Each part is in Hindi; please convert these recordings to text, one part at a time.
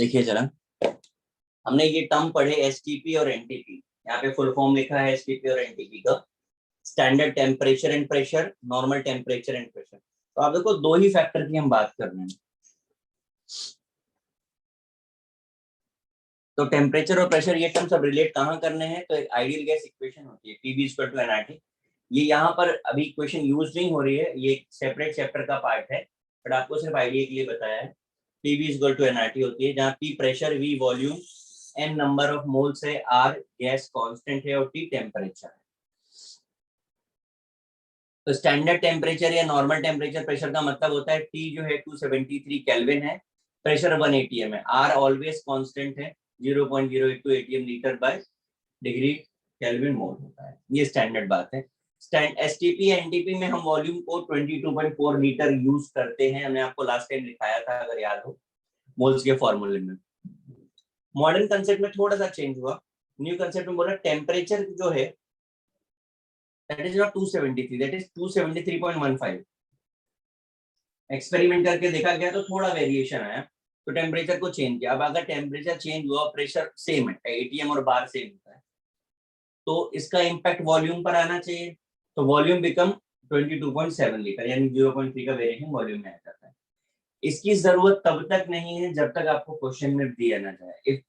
देखिए जरा, हमने ये टर्म पढ़े एसटीपी और एनटीपी। यहाँ पे फुल फॉर्म लिखा है एसटीपी और एनटीपी का, standard temperature and pressure, normal temperature and pressure. तो आप देखो दो ही फैक्टर की हम बात कर रहे हैं। तो टेम्परेचर और प्रेशर ये टर्म सब रिलेट कहाँ करने हैं, तो एक आइडियल गैस इक्वेशन होती है PV = nRT। ये यहाँ पर अभी इक्वेशन यूज नहीं हो रही है, ये एक सेपरेट चैप्टर का पार्ट है, बट आपको सिर्फ आइडिया के लिए बताया है। PV = nRT होती है, जहाँ P pressure, V volume, N number of moles है, R गैस कांस्टेंट है और T टेम्परेचर है। तो स्टैंडर्ड टेम्परेचर या नॉर्मल टेम्परेचर प्रेशर का मतलब होता है T जो है 273 केल्विन है, प्रेशर 1 atm है, R ऑलवेज कांस्टेंट है 0.082 atm litre by degree kelvin mole होता है। ये स्टैंडर्ड बात है। एसटीपी एनटीपी में हम वॉल्यूम को 22.4 लीटर यूज करते हैं, हमने आपको लास्ट टाइम दिखाया था अगर याद हो, मोल्स के फॉर्मूले में। मॉडर्न कंसेप्ट में थोड़ा सा चेंज हुआ, न्यू कंसेप्ट में बोला टेम्परेचर जो है that is not 273, that is 273.15। Experiment करके देखा गया तो थोड़ा वेरिएशन आया, तो टेम्परेचर को चेंज किया। अब अगर टेम्परेचर चेंज हुआ, प्रेशर सेम है, एटीएम और बार सेम होता है, तो इसका इम्पैक्ट वॉल्यूम पर आना चाहिए। तो वॉल्यूम बिकम 22.7 लीटर, यानी 0.3 का वेरिएशन वॉल्यूम में आ जाता है। इसकी जरूरत तब तक नहीं है जब तक आपको क्वेश्चन में दिया ना जाए। If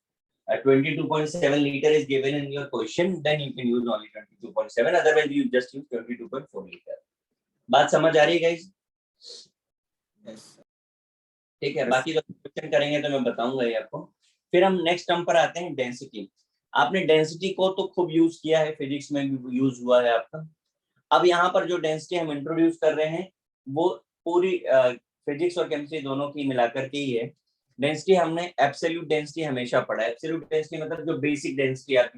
22.7 liter is given in your question, then you can use only 22.7, otherwise you just use 22.4 liter। बात समझ आ रही है गाइस? ठीक है, बाकी तो क्वेश्चन करेंगे तो मैं बताऊंगा ये आपको। फिर हम नेक्स्ट टर्म पर आते हैं, डेंसिटी। आपने डेंसिटी को तो खूब यूज किया है, फिजिक्स में भी यूज हुआ है आपका। अब यहाँ पर जो डेंसिटी हम इंट्रोड्यूस कर रहे हैं वो पूरी फिजिक्स और केमिस्ट्री दोनों की मिलाकर के ही है। डेंसिटी हमने एब्सोल्यूट डेंसिटी हमेशा पढ़ा है। एब्सोल्यूट डेंसिटी मतलब जो बेसिक डेंसिटी आप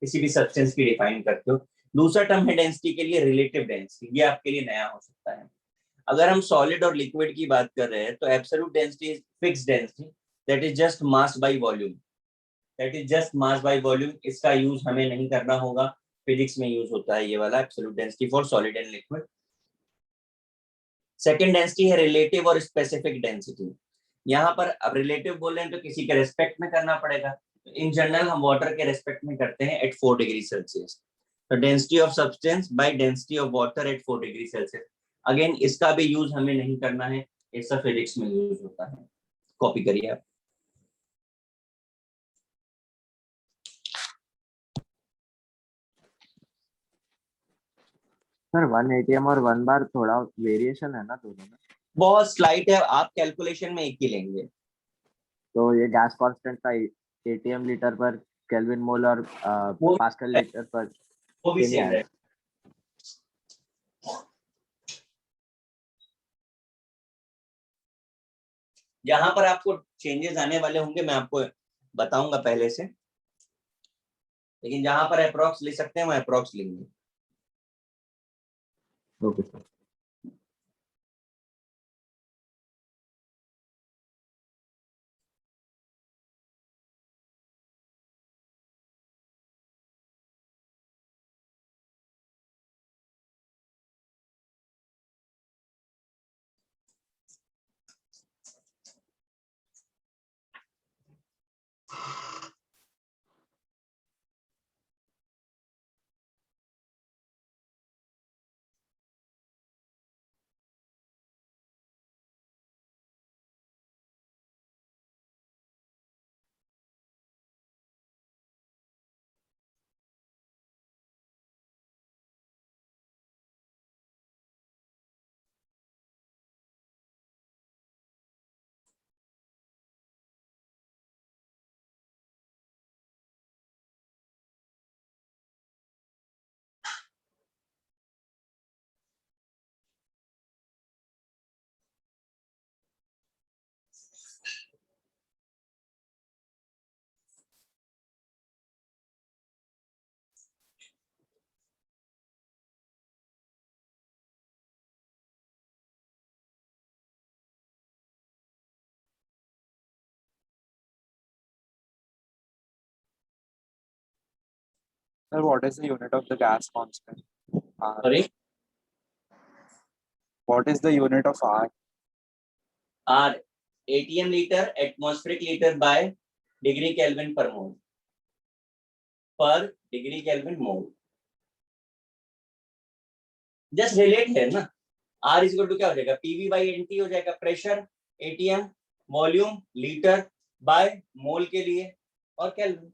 किसी भी सब्सटेंस की डिफाइन करते हो। दूसरा टर्म है डेंसिटी के लिए रिलेटिव डेंसिटी, ये आपके लिए नया हो सकता है। अगर हम सॉलिड और लिक्विड की बात कर रहे हैं तो absolute density is fixed density, that is just mass by volume, that is just mass by volume. इसका यूज हमें नहीं करना होगा, फिजिक्स में यूज होता है ये वाला absolute density for solid and liquid. Second density है रिलेटिव और स्पेसिफिक डेंसिटी। यहाँ पर अब रिलेटिव बोल रहे हैं तो किसी के रेस्पेक्ट में करना पड़ेगा। इन जनरल हम वाटर के रेस्पेक्ट में करते हैं एट 4 डिग्री सेल्सियस। तो density of substance by density of water at 4 degree Celsius. Again इसका भी यूज हमें नहीं करना है, इसका फिजिक्स में यूज होता है। कॉपी करिए आप। सर 1 atm और 1 बार थोड़ा वेरिएशन है ना दोनों में? बहुत स्लाइट है, आप कैलकुलेशन में एक ही लेंगे। तो ये गैस कांस्टेंट का atm लीटर पर केल्विन मोल और पास्कल लीटर पर वो भी सेम है। यहाँ पर आपको चेंजेस आने वाले होंगे, मैं आपको बताऊंगा पहले से, लेकिन जहां पर अप्रोक्स ले सकते हैं वो अप्रोक्स लेंगे। Okay sir. Sir, what is the unit of the gas constant? R. Sorry, What is the unit of R? R ATM litre atmospheric litre by degree kelvin per mole, per degree kelvin mole. Just relate है ना, R इक्वल टू क्या हो जाएगा, PV बाई NT हो जाएगा, pressure, ATM, volume, litre by mole के लिए, और kelvin.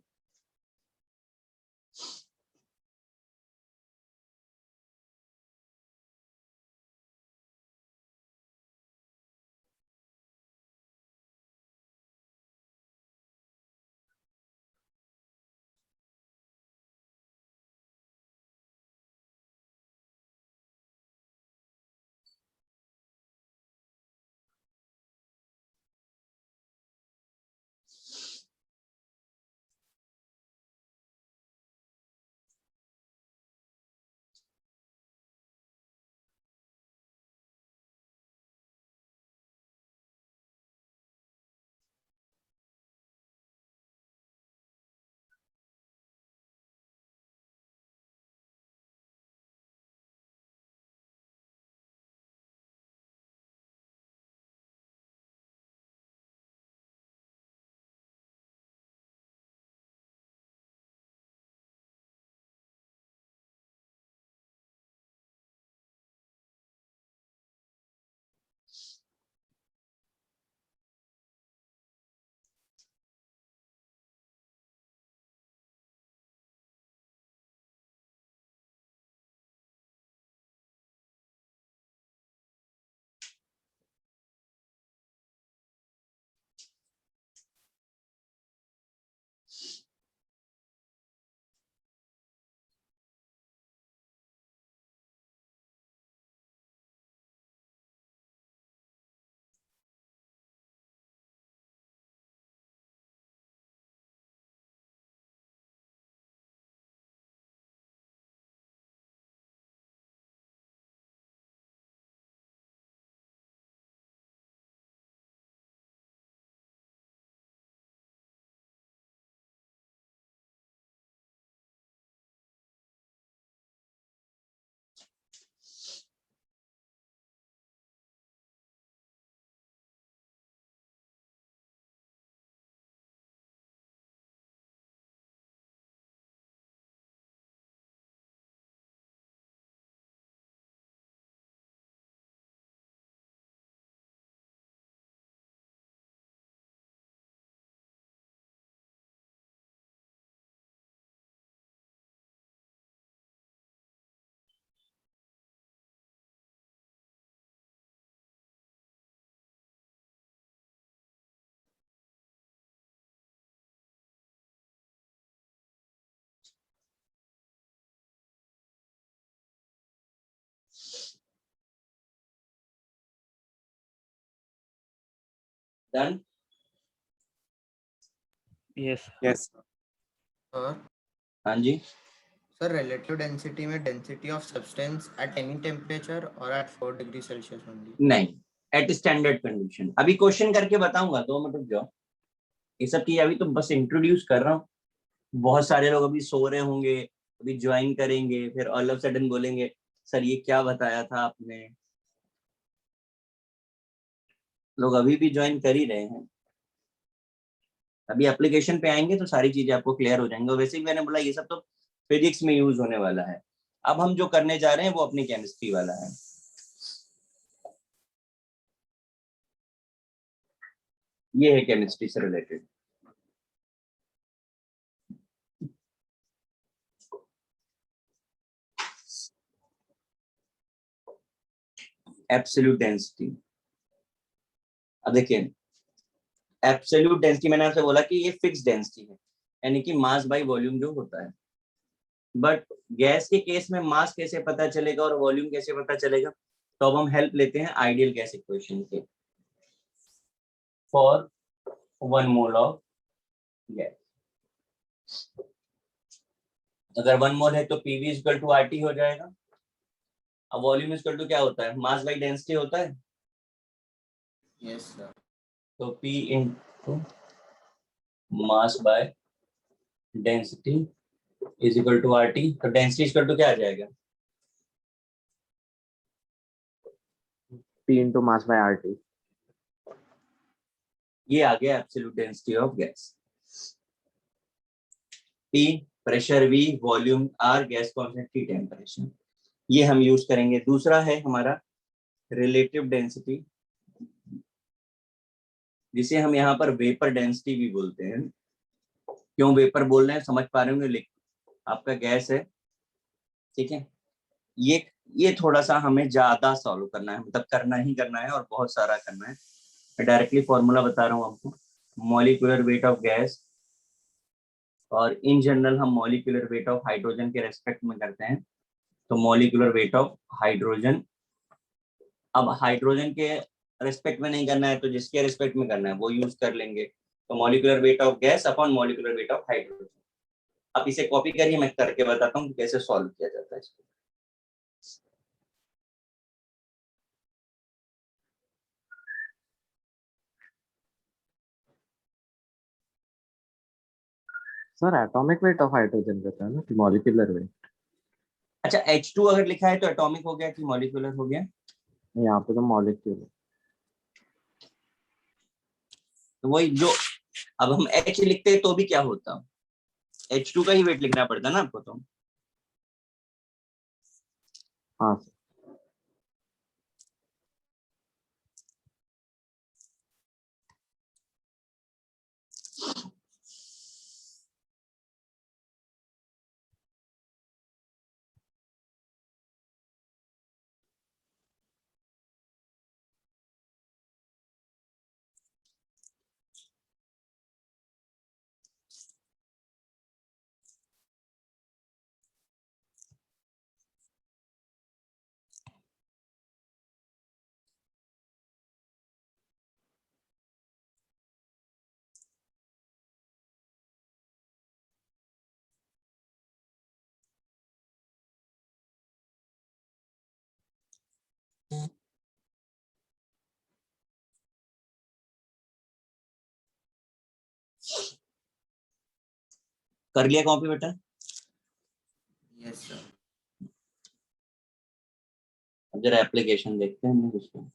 Done. Yes Yes. Sir हाँ जी, सर रिलेटिव डेंसिटी में density of substance at any temperature और एट 4 डिग्री सेल्सियस ओनली। नहीं, एट स्टैंडर्ड कंडीशन। अभी क्वेश्चन करके बताऊंगा, 2 मिनट रुक जाओ। ये सब चीज अभी तो बस इंट्रोड्यूस कर रहा हूँ। बहुत सारे लोग अभी सो रहे होंगे, अभी ज्वाइन करेंगे, फिर ऑल ऑफ सडन बोलेंगे सर ये क्या बताया था आपने। लोग अभी भी ज्वाइन कर ही रहे हैं, अभी एप्लीकेशन पे आएंगे तो सारी चीजें आपको क्लियर हो जाएंगे। वैसे ही मैंने बोला ये सब तो फिजिक्स में यूज होने वाला है। अब हम जो करने जा रहे हैं वो अपनी केमिस्ट्री वाला है। ये है केमिस्ट्री से रिलेटेड। Absolute density. अब देखिए, एब्सोल्यूट डेंसिटी मैंने आपसे बोला कि ये फिक्स डेंसिटी है, यानी कि मास बाय वॉल्यूम जो होता है। बट गैस के केस में मास कैसे पता चलेगा और वॉल्यूम कैसे पता चलेगा, तो अब हम हेल्प लेते हैं आइडियल गैस इक्वेशन के। फॉर 1 मोल ऑफ गैस, अगर 1 मोल है तो PV इक्वल टू RT हो जाएगा। अब वॉल्यूम इक्वल टू क्या होता है, मास बाय डेंसिटी होता है। Yes sir. तो P into mass by density is equal to RT। तो डेंसिटी इक्वल टू क्या आ जाएगा, P into mass by RT. ये आ गया absolute density of gas. P pressure, V volume, R gas concentrate, temperature, ये हम यूज करेंगे। दूसरा है हमारा रिलेटिव डेंसिटी, जिसे हम यहाँ पर वेपर डेंसिटी भी बोलते हैं। क्यों वेपर बोल रहे हैं समझ पा रहे होंगे, लिख, आपका गैस है, ठीक है, ये थोड़ा सा हमें ज्यादा सॉल्व करना है, मतलब करना ही करना है और बहुत सारा करना है। मैं डायरेक्टली फॉर्मूला बता रहा हूँ आपको, मॉलिक्यूलर वेट ऑफ गैस, और इन जनरल हम मॉलिक्यूलर वेट ऑफ हाइड्रोजन के रेस्पेक्ट में करते हैं, तो मॉलिक्यूलर वेट ऑफ हाइड्रोजन। अब हाइड्रोजन के रेस्पेक्ट में नहीं करना है तो जिसके रेस्पेक्ट में करना है वो यूज कर लेंगे, तो molecular weight of gas upon molecular weight of hydrogen. आप इसे कॉपी करिए, मैं करके बताता हूँ कैसे सॉल्व किया जाता है इसको। Sir atomic weight of hydrogen रहता है ना कि मॉलिक्यूलर वेट? अच्छा, H2 अगर लिखा है तो एटॉमिक हो गया कि मॉलिक्यूलर हो गया? यहाँ पे तो मॉलिक्यूलर। तो वही जो, अब हम H लिखते हैं तो भी क्या होता, H2 का ही वेट लिखना पड़ता ना आपको तो। हाँ सर। कर लिया कॉपी बेटा? Yes, sir. अब जरा एप्लीकेशन देखते हैं हम लोग उसको।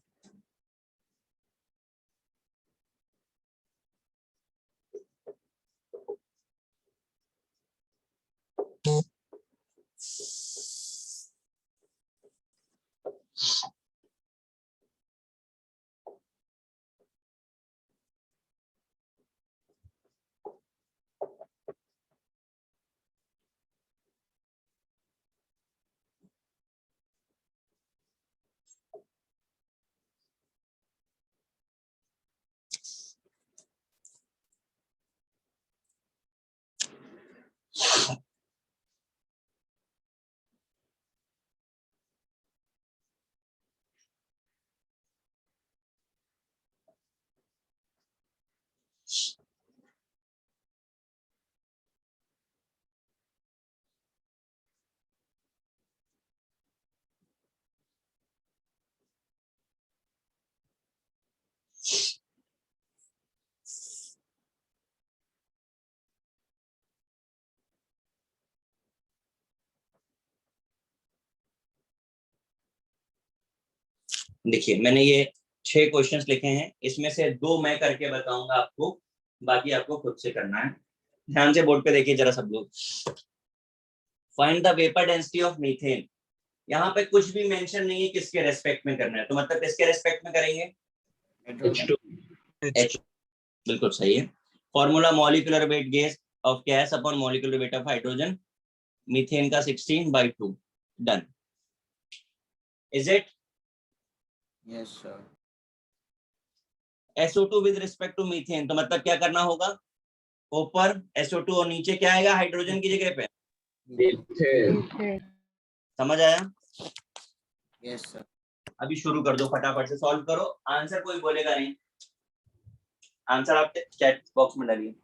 देखिए मैंने ये 6 क्वेश्चंस लिखे हैं, इसमें से 2 मैं करके बताऊंगा आपको, बाकी आपको खुद से करना है। ध्यान से बोर्ड पे देखिए जरा सब लोग। Find the vapour density of methane. यहाँ पे कुछ भी मेंशन नहीं है किसके रेस्पेक्ट में करना है, तो मतलब किसके रेस्पेक्ट में करेंगे? Hydrogen. H, बिल्कुल सही है। Formula molecular weight gas of gas upon molecular weight of hydrogen, methane का 16/2, done. Is it? Yes, sir. SO2 with respect to methane, तो मतलब क्या करना होगा, ऊपर SO2 और नीचे क्या आएगा हाइड्रोजन की जगह पे? समझ आया? Yes, sir. अभी शुरू कर दो, फटाफट से सॉल्व करो, आंसर कोई बोलेगा नहीं, आंसर आप चैट बॉक्स में डालिए।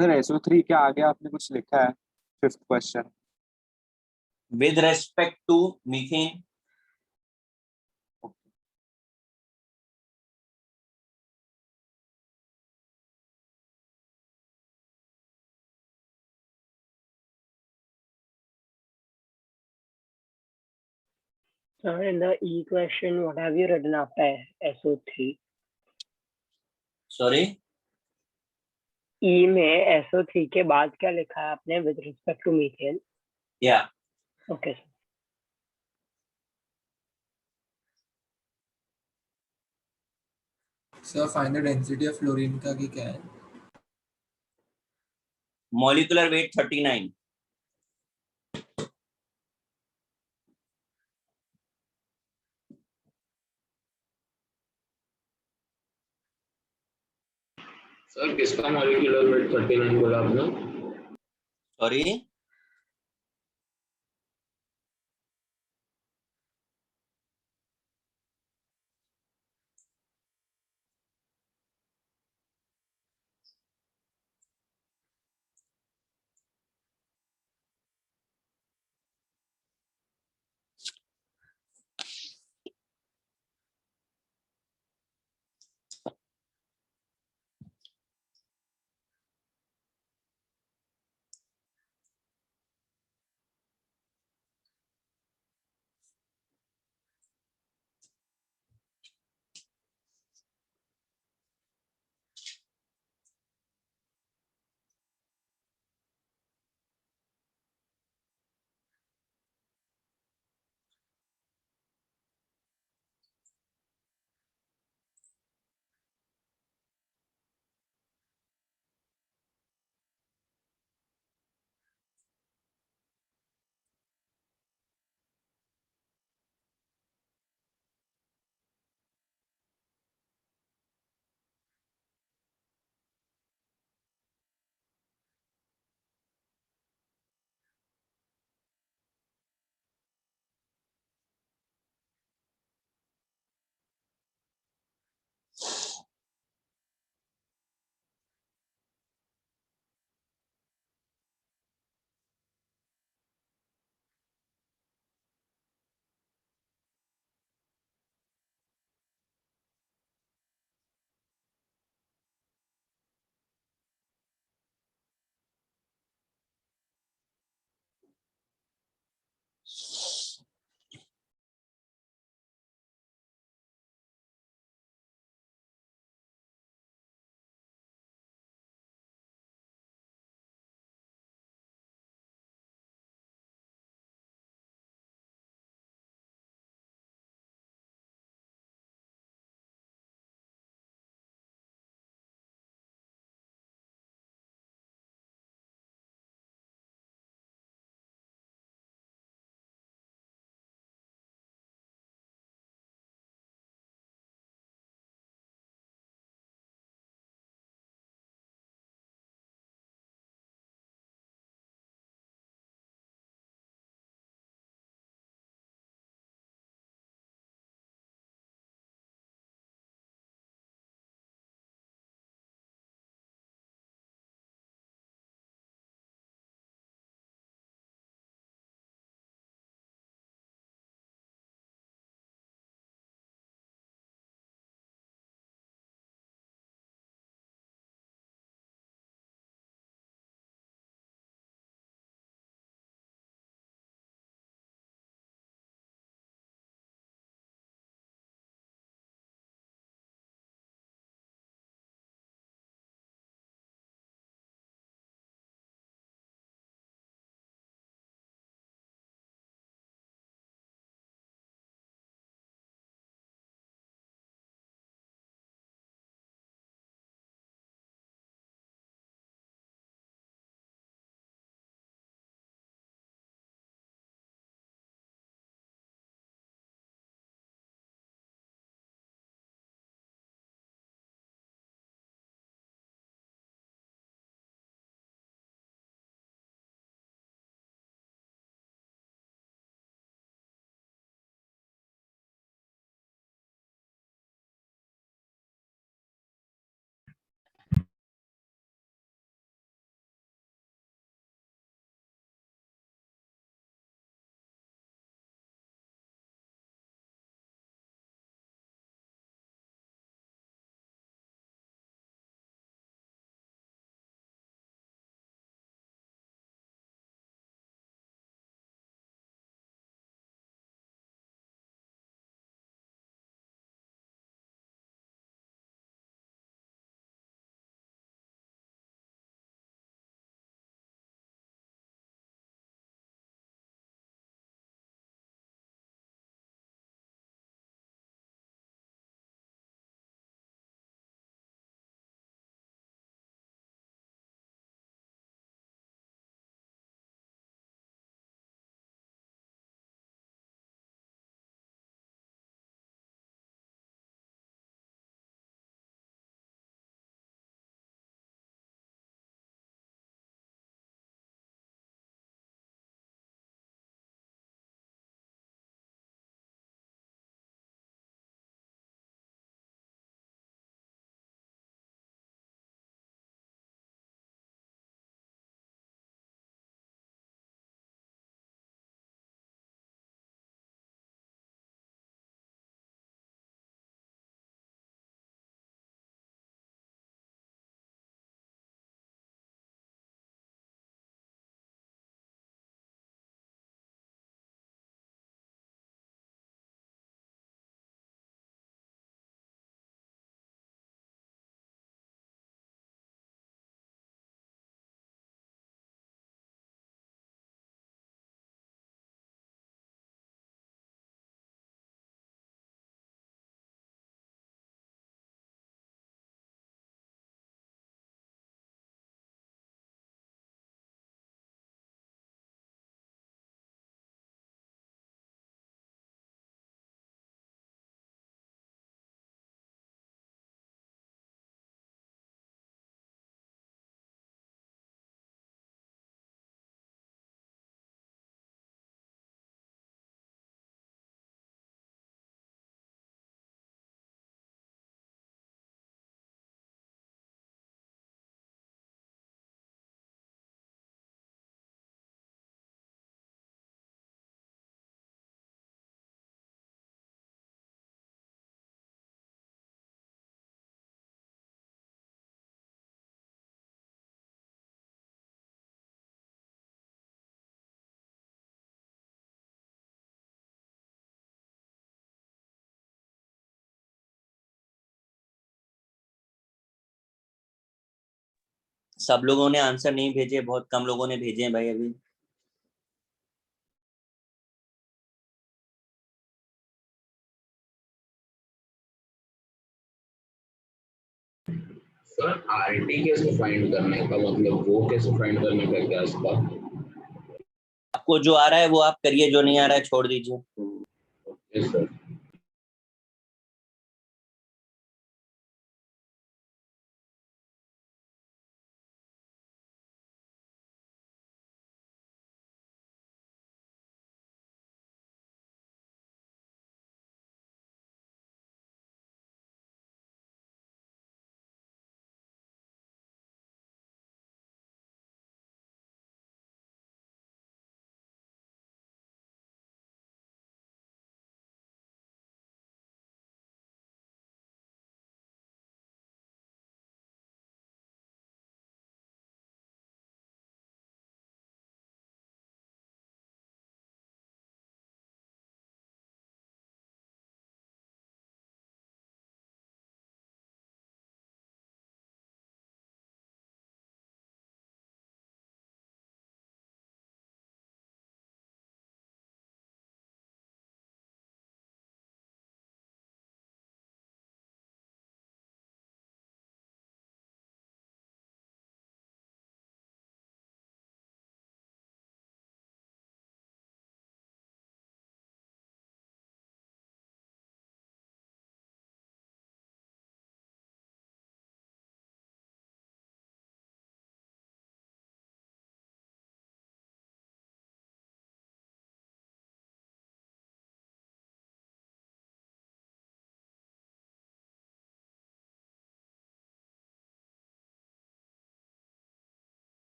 सर SO3 के आगे आपने कुछ लिखा है, 5th question. with respect to methane. Sir, in the E question, what have you written after SO3? Sorry, E में SO3 के बाद क्या लिखा है आपने with respect to methane? yeah. Okay, sir. Sir find the density of fluorine का कि क्या है? Molecular weight 39. सर किसका मॉलिक्यूलर वेट 39 बोला आपने? Sorry, सब लोगों ने आंसर नहीं भेजे, बहुत कम लोगों ने भेजे हैं भाई अभी। सर आरटी कैसे फाइंड करने का, मतलब वो कैसे फाइंड करने का, क्या इसका? आपको जो आ रहा है वो आप करिए, जो नहीं आ रहा है छोड़ दीजिए। Yes sir.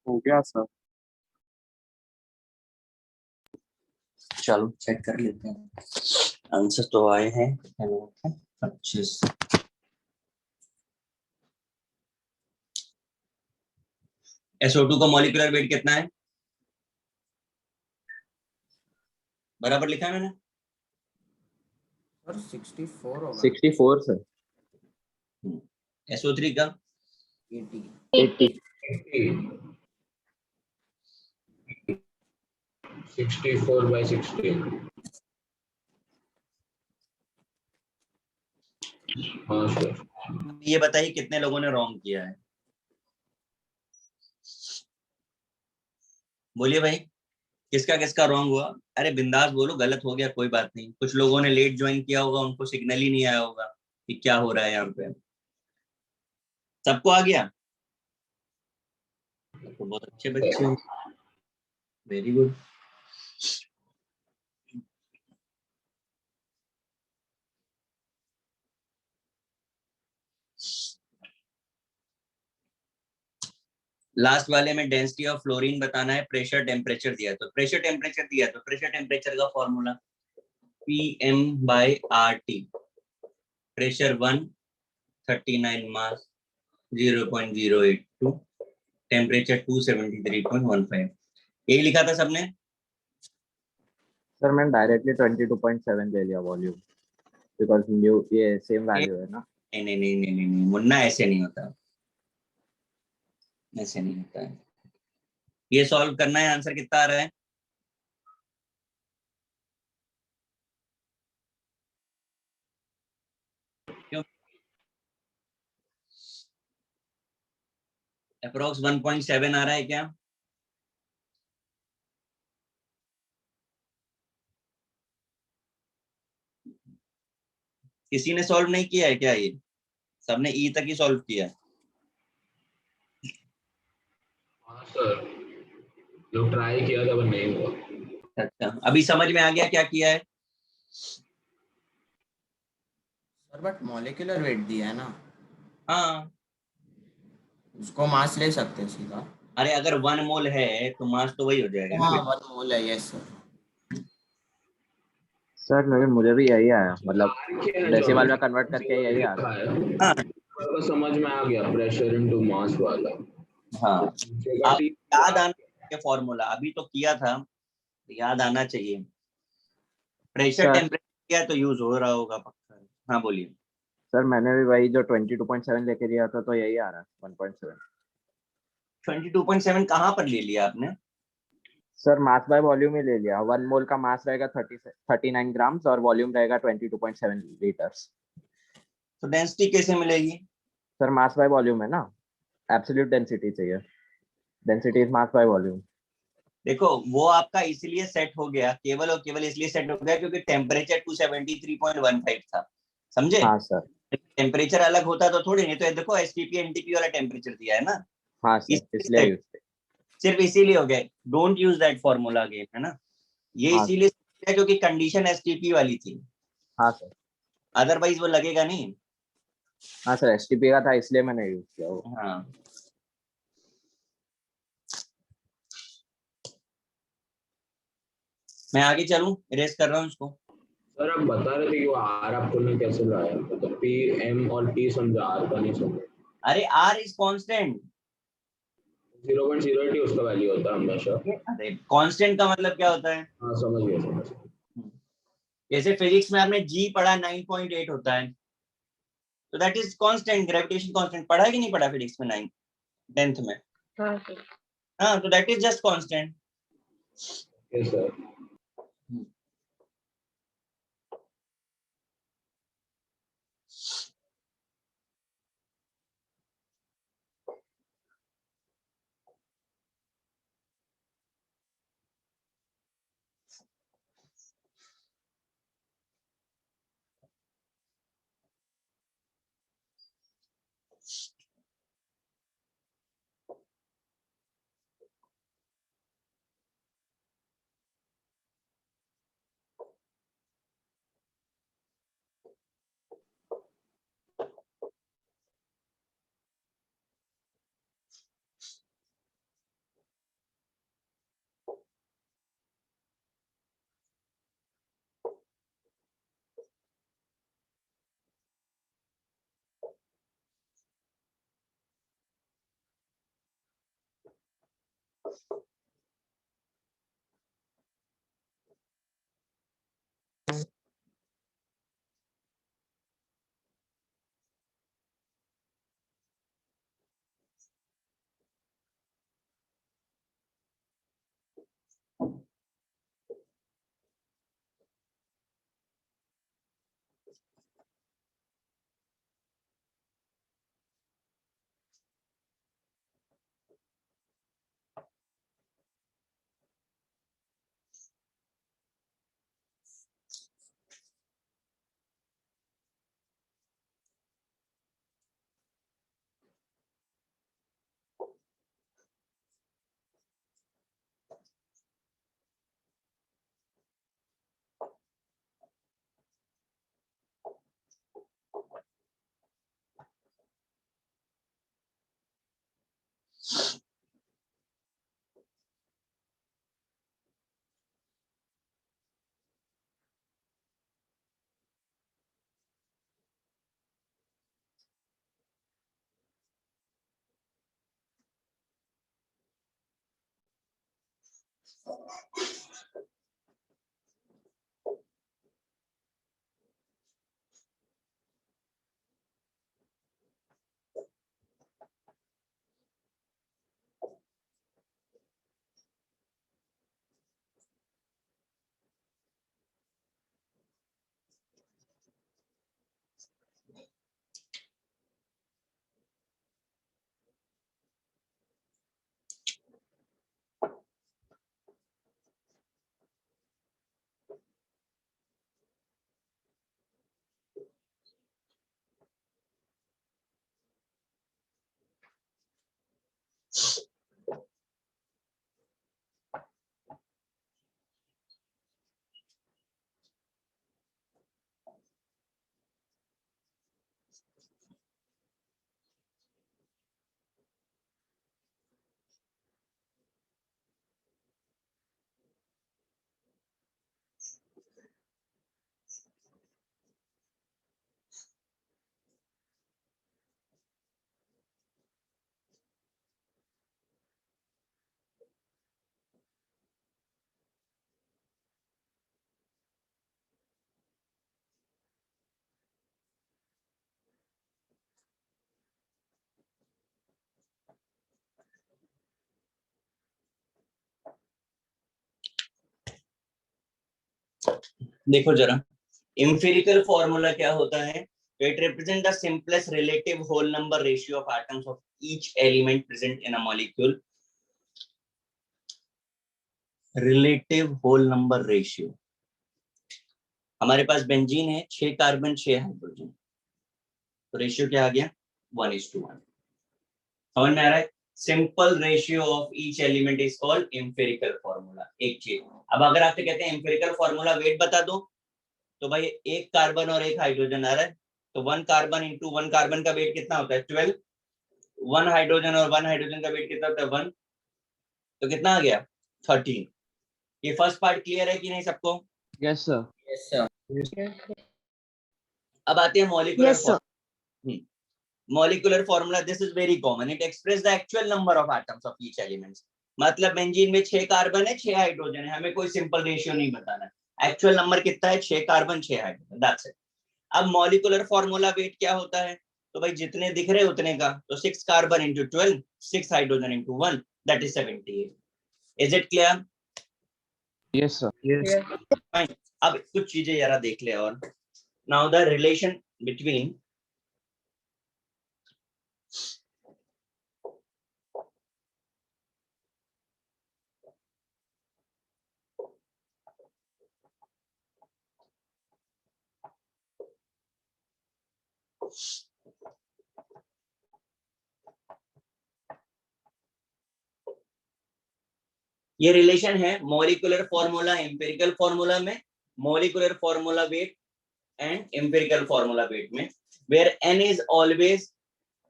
हो गया सर। चलो चेक कर लेते हैं, आंसर तो आए हैं 25। SO2 का मॉलिक्यूलर वेट कितना है? बराबर लिखा है मैंने? सर 64 होगा। 64 सर। SO3 का 80। 80। 64/60। हाँ सर। ये बताइए कितने लोगों ने रॉन्ग किया है? बोलिए भाई, किसका किसका रॉन्ग हुआ? अरे बिंदास बोलो, गलत हो गया कोई बात नहीं। कुछ लोगों ने लेट ज्वाइन किया होगा, उनको सिग्नल ही नहीं आया होगा कि क्या हो रहा है यहाँ पे। सबको आ गया तो बहुत अच्छे बच्चे हैं, वेरी गुड। लास्ट वाले में डेंसिटी ऑफ फ्लोरीन बताना है, प्रेशर टेम्परेचर दिया, तो प्रेशर टेम्परेचर दिया तो प्रेशर टेम्परेचर का फॉर्मूला PM/RT। प्रेशर 1, 39 मास, 0.082। टेम्परेचर 273.15। यही लिखा था सबने? सर मैंने डायरेक्टली 22.7 ले लिया वॉल्यूम, बिकॉज न्यू ये सेम वैल्यू है ना। नहीं नहीं नहीं नहीं नहीं नहीं, मुन्ना ऐसे नहीं होता, ऐसे नहीं होता है। ये सॉल्व करना है, आंसर कितना आ रहा है? क्यों? अप्रोक्स 1.7 आ रहा है क्या? किसी ने सॉल्व नहीं किया है क्या? ये सबने ई तक ही सॉल्व किया है। हाँ सर, जो ट्राई किया था पर नहीं हुआ। अच्छा, अभी समझ में आ गया क्या किया है? सर बट मॉलिक्यूलर वेट दिया है ना, हाँ, उसको मास ले सकते हैं सीधा। अरे अगर 1 मोल है तो मास तो वही हो जाएगा ना हाँ बेटा। 1 मोल है, यस सर। सर मुझे भी यही आया, मतलब देखिए ना, जो डेसिमल में हमने कन्वर्ट करके यही आ रहा है। हाँ तो समझ में आ गया, प्रेशर इनटू मास वाला। हाँ, जगह आप ठीक याद आना चाहिए फॉर्मूला, अभी तो किया था, याद आना चाहिए। प्रेशर सर टेम्परेचर किया तो यूज हो रहा होगा पक्का। हाँ बोलिए। सर मैंने भी वही जो 22.7 लेके दिया था, तो यही आ रहा है 1.7। 22.7 कहाँ पर ले लिया आपने? सर मास बाय वॉल्यूम ही ले लिया। 1 मोल का मास रहेगा 39 ग्राम्स और वॉल्यूम रहेगा 22.7 लीटर्स। तो डेंसिटी कैसे मिलेगी? सर मास बाय वॉल्यूम है ना, एब्सोल्यूट डेंसिटी चाहिए। Density is mass by volume. देखो वो आपका इसलिए सेट हो गया, केवल और केवल इसलिए सेट हो गया क्योंकि टेम्परेचर 273.15 था, समझे? हाँ सर। टेम्परेचर अलग होता तो थोड़ी नहीं, तो ये देखो एसटीपी एनटीपी वाला टेम्परेचर दिया है ना, हाँ सर, इसलिए इसलिए set, यूज किया। सिर्फ इसीलिए हो गया। Don't use that formula again, है ना। ये हाँ इसीलिए है क्योंकि कंडीशन एसटीपी वाली थी, हाँ सर। अदरवाइज वो लगेगा नहीं। हाँ सर, एसटीपी का था इसलिए मैंने यूज किया वो। हाँ, मैं आगे चलूं, इरेज कर रहा हूँ इसको। सर आप बता रहे थे कि वो आर आपको ने कैसे लाया, मतलब पी एम और टी समझा, आर का नहीं समझा। अरे आर इज कांस्टेंट। 0.08 उसका वैल्यू होता है हमेशा। अरे कांस्टेंट का मतलब क्या होता है? हाँ समझ गया, समझ गया। जैसे फिजिक्स में आपने जी पढ़ा 9.8 होता है, तो that is constant, gravitation constant. पढ़ा है कि नहीं पढ़ा फिजिक्स में 9 10th में? हाँ सर। हाँ, तो that is just constant. Yes sir. देखो जरा, एम्पिरिकल फॉर्मूला क्या होता है? It represent the simplest relative whole number ratio of atoms of each element present in a molecule. Relative whole number ratio. हमारे पास बेंजीन है, 6 कार्बन 6 हाइड्रोजन, तो रेशियो क्या आ गया? 1:1. समझ में आ रहा है? Simple ratio of each element is called empirical formula. एक चीज, अब अगर आपसे कहते हैं एम्पिरिकल फॉर्मूला वेट बता दो, तो भाई एक कार्बन और एक हाइड्रोजन आ रहा है, तो 1 कार्बन इंटू 1 कार्बन का वेट कितना होता है? 12. 1 हाइड्रोजन और 1 हाइड्रोजन का वेट कितना होता है? 1. तो कितना आ गया? 13. ये फर्स्ट पार्ट क्लियर है कि नहीं सबको? Yes sir. Yes, sir. अब आते हैं molecular Yes, sir. molecular formula. This is very common. It expresses the actual number of atoms of each element. मतलब बेंजीन में 6 कार्बन है, 6 हाइड्रोजन है, हमें कोई सिंपल रेशियो नहीं बताना है. एक्चुअल नंबर कितना है? 6 कार्बन 6 हाइड्रोजन. That's it. अब मॉलिक्यूलर फॉर्मूला वेट क्या होता है? तो भाई जितने दिख रहे उतने का, तो 6 carbon into 12, 6 hydrogen into 1, that is 78. Is it clear? Yes sir. Fine. अब कुछ चीजें जरा देख ले. और नाउ द रिलेशन बिटवीन ये रिलेशन है मॉलिक्यूलर फॉर्मूला एम्पिरिकल फॉर्मूला में, molecular formula weight and empirical formula weight में, where n is always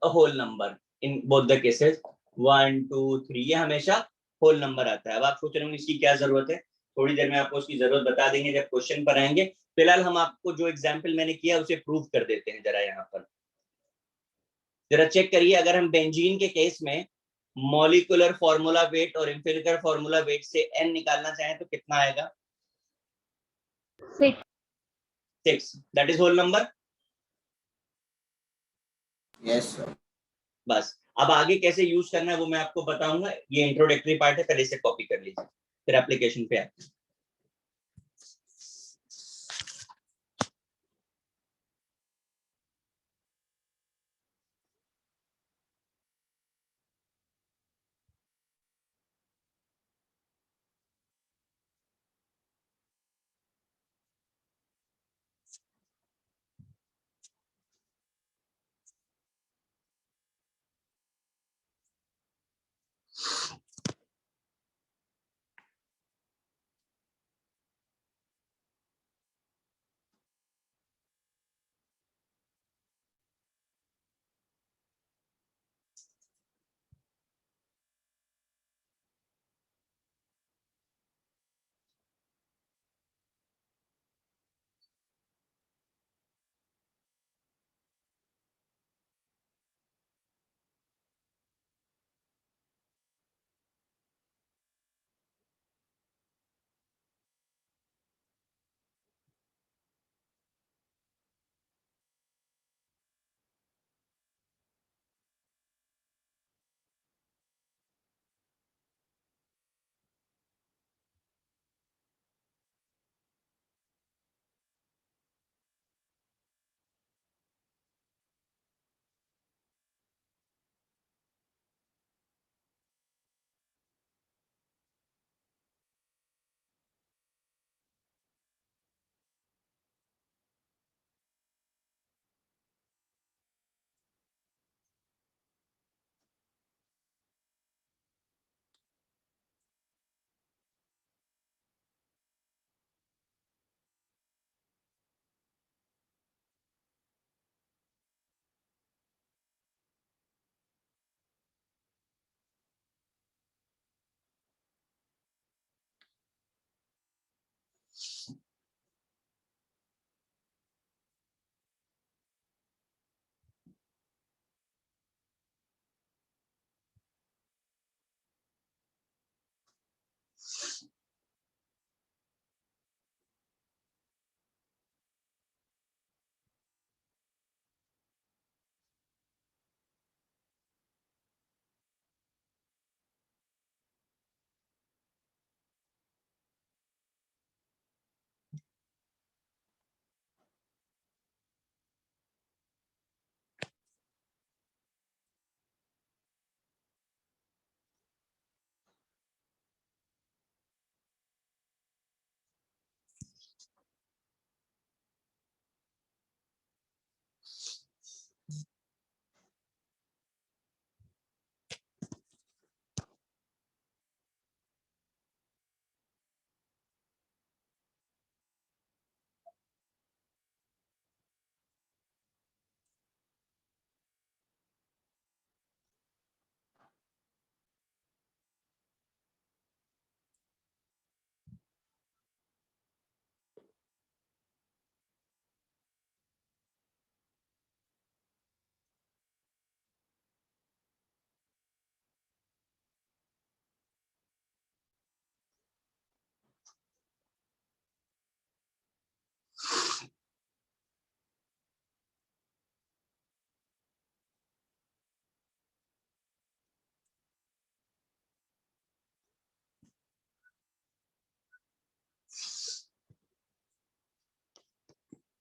a whole number in both the cases. 1 2 3 ये हमेशा होल नंबर आता है. अब आप सोच रहे होंगे इसकी क्या जरूरत है? थोड़ी देर में आपको उसकी जरूरत बता देंगे जब क्वेश्चन पर आएंगे. फिलहाल हम आपको जो एग्जाम्पल मैंने किया उसे प्रूव कर देते हैं. जरा यहाँ पर जरा चेक करिए. अगर हम बेंजीन के केस में मॉलिक्यूलर फॉर्मूला वेट और एम्पिरिकल फॉर्मूला वेट से n निकालना चाहें तो कितना आएगा? 6. That is whole number. Yes, sir. बस. अब आगे कैसे यूज करना है वो मैं आपको बताऊंगा. ये इंट्रोडक्टरी पार्ट है, पहले से कॉपी कर लीजिए, फिर एप्लीकेशन पे आते हैं.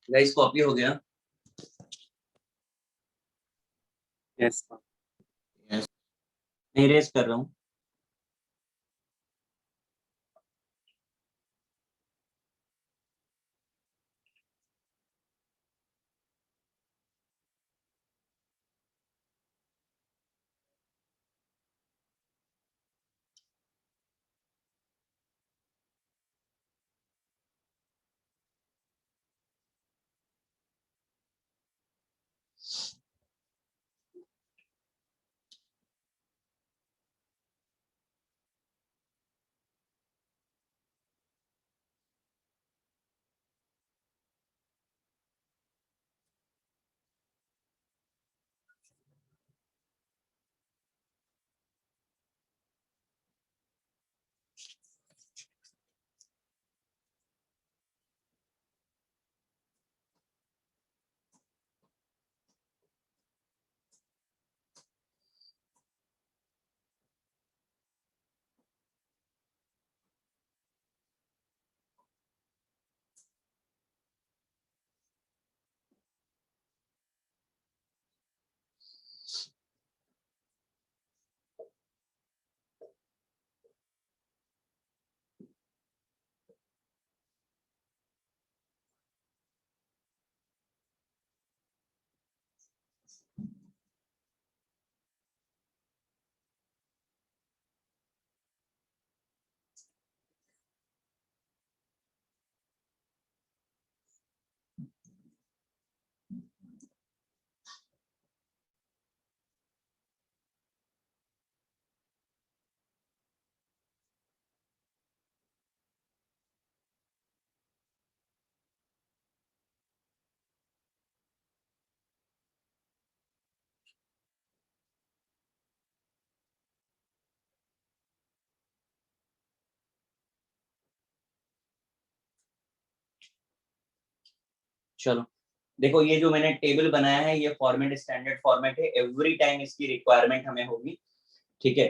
गाइस कॉपी हो गया? Yes, sir. मैं रेस कर रहा हूँ। चलो देखो, ये जो मैंने टेबल बनाया है ये फॉर्मेट स्टैंडर्ड फॉर्मेट है, एवरी टाइम इसकी रिक्वायरमेंट हमें होगी। ठीक है,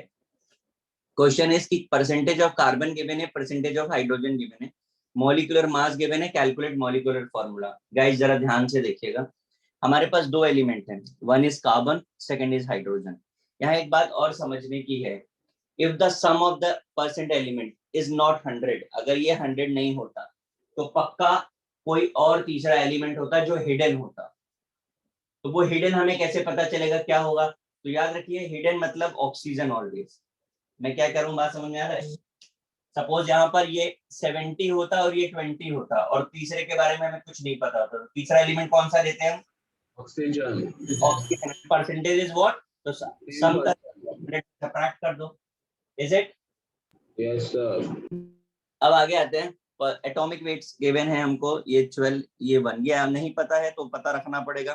क्वेश्चन इज की परसेंटेज ऑफ कार्बन गिवन है, परसेंटेज ऑफ हाइड्रोजन गिवन है, मॉलिक्यूलर मास गिवन है, कैलकुलेट मॉलिक्यूलर फॉर्मूला। गाइस जरा ध्यान से देखिएगा, हमारे पास दो एलिमेंट हैं, one is carbon, second is hydrogen. यहाँ एक बात और समझने की है, if the sum of the percent element is not 100, अगर ये 100 नहीं होता तो पक्का कोई और तीसरा एलिमेंट होता जो हिडन होता। तो वो हिडन हमें कैसे पता चलेगा, क्या होगा? तो याद रखिए, हिडन मतलब ऑक्सीजन ऑलवेज। मैं क्या करूं, बात समझ में आ रहा है? सपोज यहाँ पर ये 70 होता और ये 20 होता और तीसरे के बारे में हमें कुछ नहीं पता होता, तो तीसरा एलिमेंट कौन सा लेते हैं हम? Oxygen. Oxygen. Percentage is what? तो सम का सब्ट्रैक्ट कर दो, इज इट? Yes sir. अब आगे आते हैं, एटॉमिक वेट्स गिवन है हमको, ये 12, ये 1, ये नहीं पता है तो पता रखना पड़ेगा।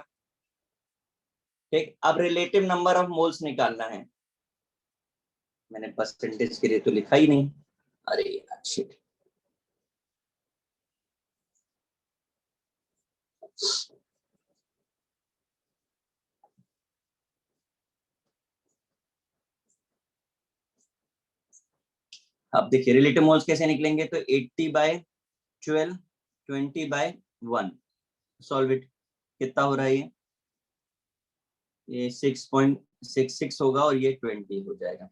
ठीक, अब रिलेटिव नंबर ऑफ मोल्स निकालना है। मैंने परसेंटेज के लिए तो लिखा ही नहीं, अरे यार शिट। अब देखिए रिलेटिव मोल्स कैसे निकलेंगे, तो 80/12, 20/1, सॉल्व इट। कितना हो रहा है ये 6.66 होगा और ये 20 हो जाएगा।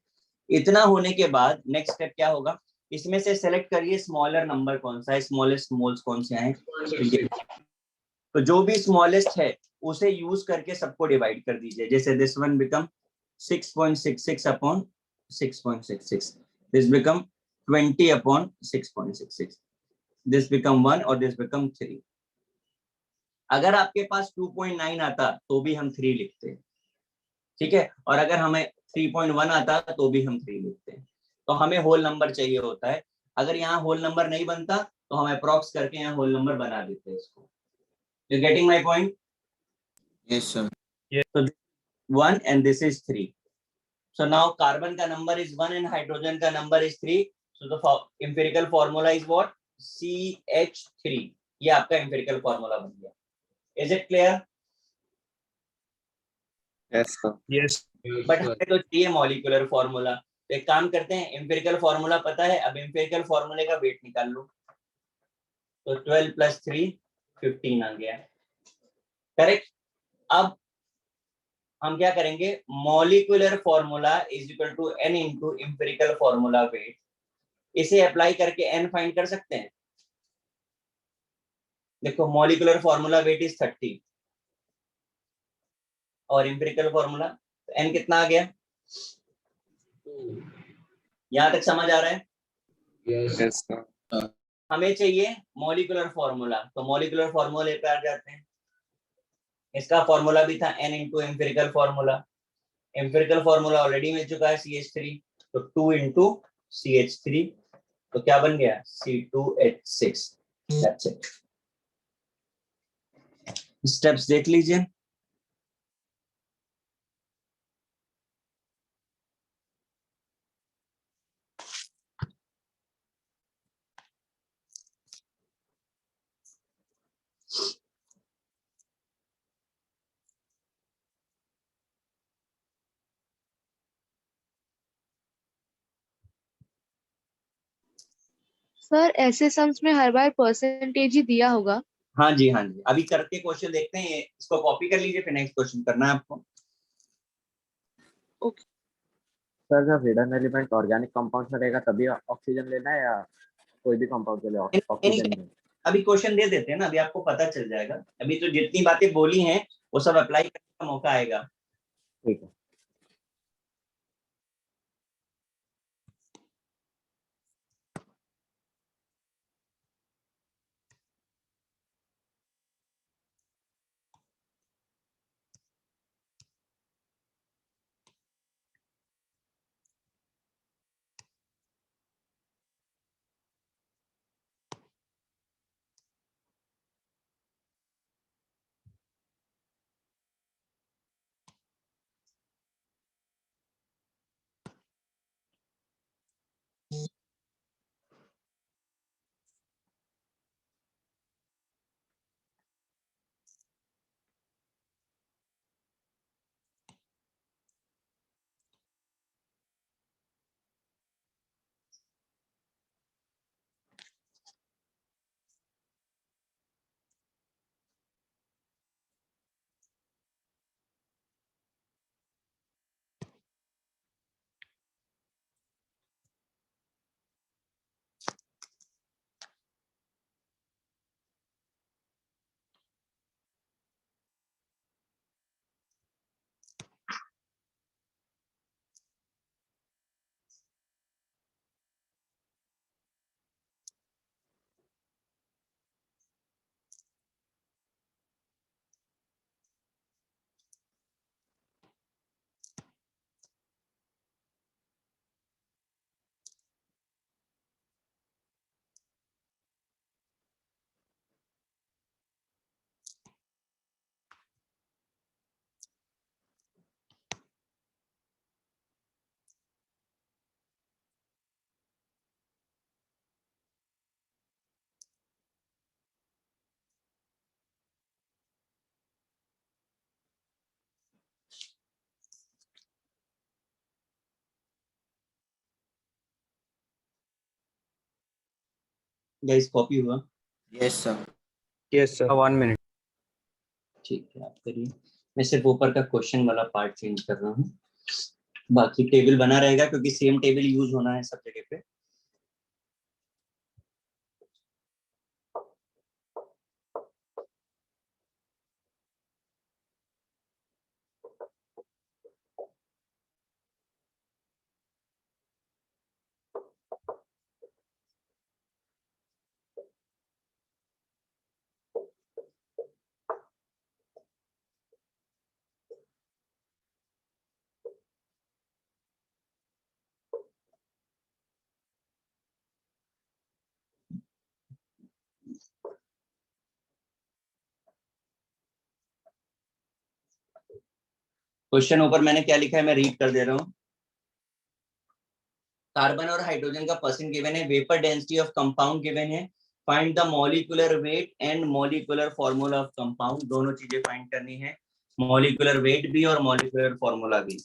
इतना होने के बाद नेक्स्ट स्टेप क्या होगा, इसमें से सेलेक्ट करिए स्मॉलर नंबर कौन सा है, स्मॉलेस्ट मोल्स कौन से हैं। तो जो भी स्मॉलेस्ट है उसे यूज करके सबको डिवाइड कर दीजिए। जैसे this one become 6.66 upon 6.66, this become 20 upon 6.66, this become 1 और दिस बिकम 3। अगर आपके पास 2.9 आता तो भी हम 3 लिखते, ठीक है, और अगर हमें 3.1 आता तो भी हम 3 लिखते हैं। तो हमें होल नंबर चाहिए होता है। अगर यहाँ होल नंबर नहीं बनता तो हम अप्रॉक्स करके यहाँ होल नंबर बना देते हैं इसको। You getting my point? Yes, sir. So 1 and this is 3. So now carbon का number is 1 and hydrogen का number is 3. So the empirical formula is what? CH3. ये आपका empirical formula बन गया। Is it clear? Yes, sir. Yes but हमें तो चाहिए मॉलिक्यूलर फॉर्मूला। तो एक काम करते हैं, एम्पिरिकल फॉर्मूला पता है, अब एम्पिरिकल फॉर्मूले का वेट निकाल लो। तो 12 + 3 15 आ गया, करेक्ट। अब हम क्या करेंगे, molecular formula is equal to n into empirical formula weight, इसे अप्लाई करके n फाइंड कर सकते हैं। देखो मॉलिक्यूलर फॉर्मूला वेट इज 30 और एम्पिरिकल फॉर्मूला, n कितना आ गया, यहां तक समझ आ रहा है। Yes Yes, sir. हमें चाहिए मॉलिक्यूलर फॉर्मूला, तो मॉलिक्यूलर फॉर्मूले पे आ जाते हैं। इसका फॉर्मूला भी था n into empirical formula, empirical formula already मिल चुका है CH3, तो 2 इंटू CH3, तो क्या बन गया C2H6। That's it. स्टेप्स देख लीजिए। सर ऐसे सम्स में हर बार परसेंटेज ही दिया होगा? हाँ जी, हाँ जी, अभी करके क्वेश्चन देखते हैं, इसको कॉपी कर लीजिए, फिर नेक्स्ट क्वेश्चन करना है आपको। सर जब हिडन एलिमेंट ऑर्गेनिक कंपाउंड में रहेगा तभी ऑक्सीजन लेना है, या कोई भी कंपाउंड के लिए ऑक्सीजन Any- लेना है? अभी क्वेश्चन दे देते हैं ना, अभी आपको पता चल जाएगा। अभी तो जितनी बातें बोली हैं वो सब अप्लाई करने का मौका आएगा। ठीक है। गाइस कॉपी हुआ? Yes, sir. Yes, sir. 1 minute. ठीक है, आप करिए। मैं सिर्फ ऊपर का क्वेश्चन वाला पार्ट चेंज कर रहा हूँ, बाकी टेबल बना रहेगा क्योंकि सेम टेबल यूज होना है सब जगह पे। क्वेश्चन ऊपर मैंने क्या लिखा है मैं रीड कर दे रहा हूँ। कार्बन और हाइड्रोजन का परसेंट गिवन है, vapour density of compound given है, find the molecular weight and molecular formula of compound, दोनों चीजें फाइंड करनी है, मॉलिक्यूलर वेट भी और मॉलिक्यूलर फॉर्मूला भी।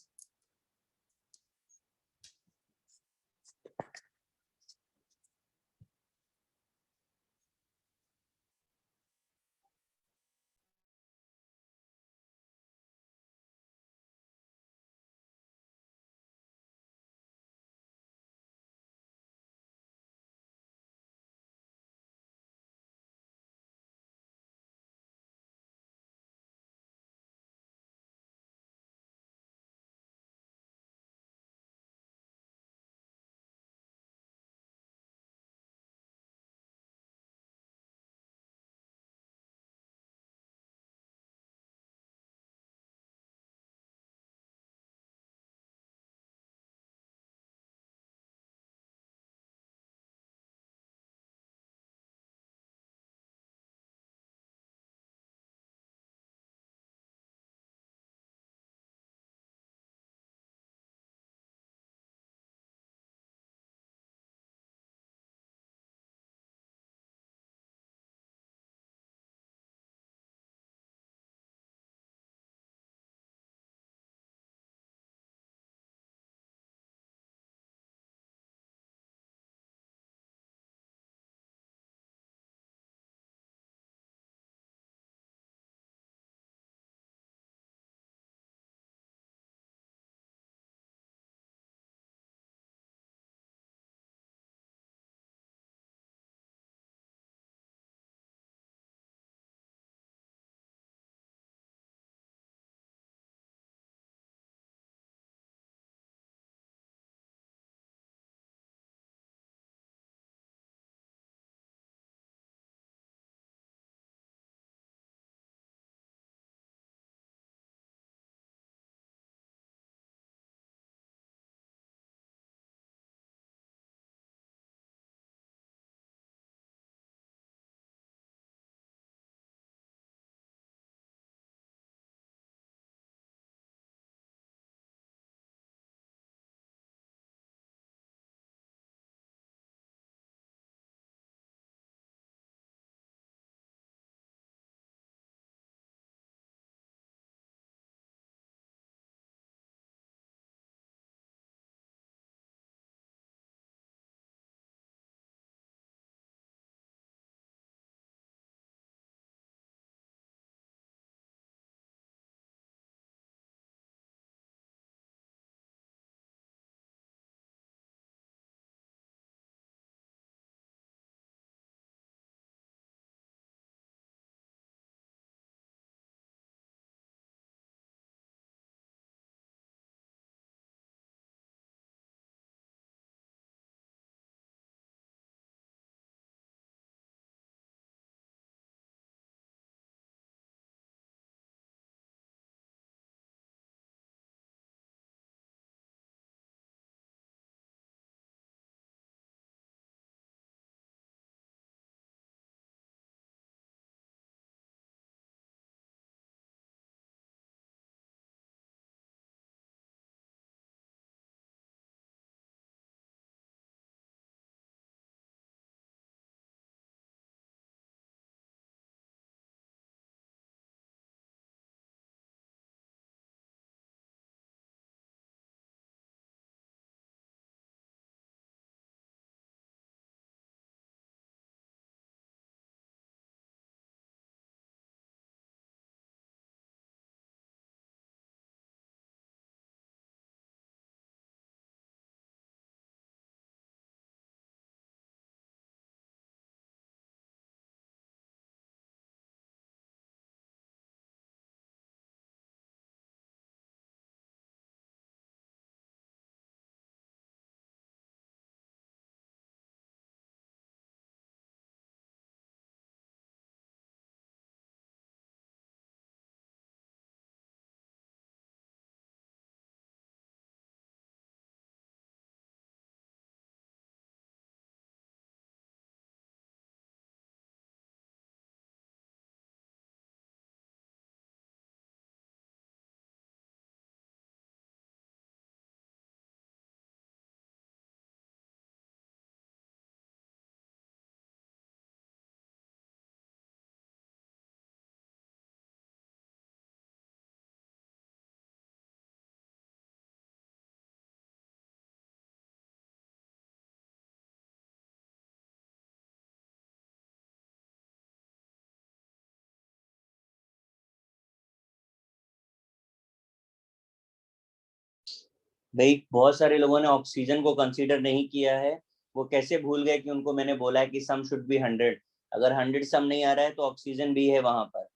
भाई बहुत सारे लोगों ने ऑक्सीजन को कंसीडर नहीं किया है, वो कैसे भूल गए कि उनको मैंने बोला है कि सम शुड बी 100। अगर 100 सम नहीं आ रहा है तो ऑक्सीजन भी है वहां पर।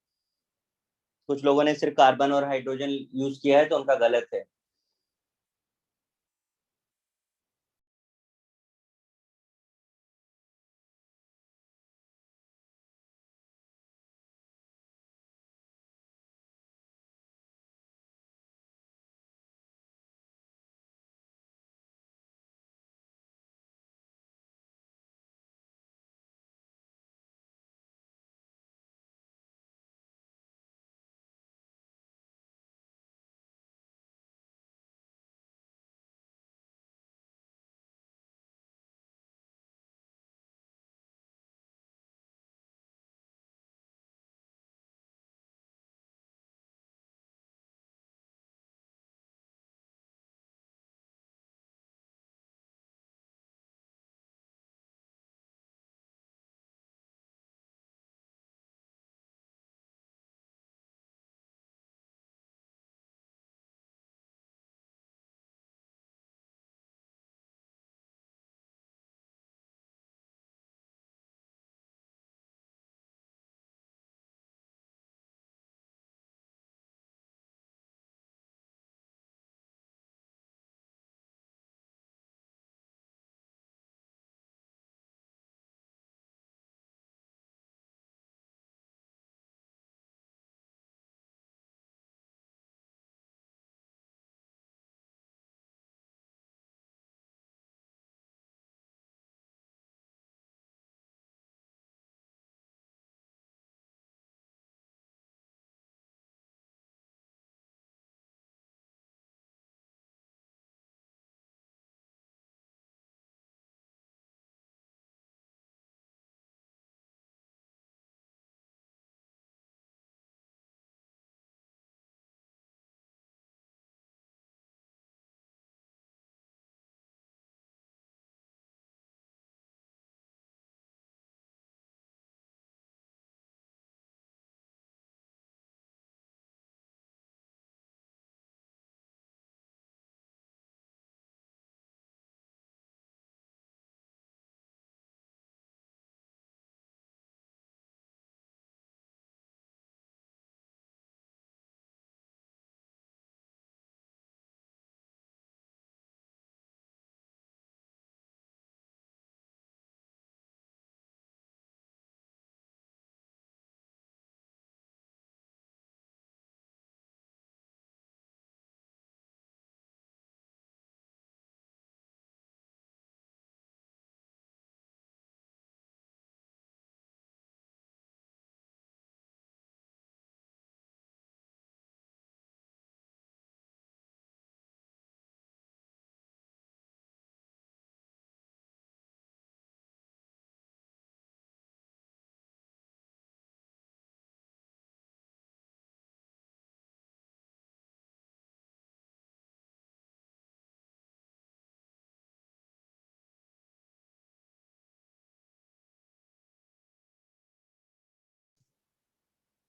कुछ लोगों ने सिर्फ कार्बन और हाइड्रोजन यूज किया है तो उनका गलत है।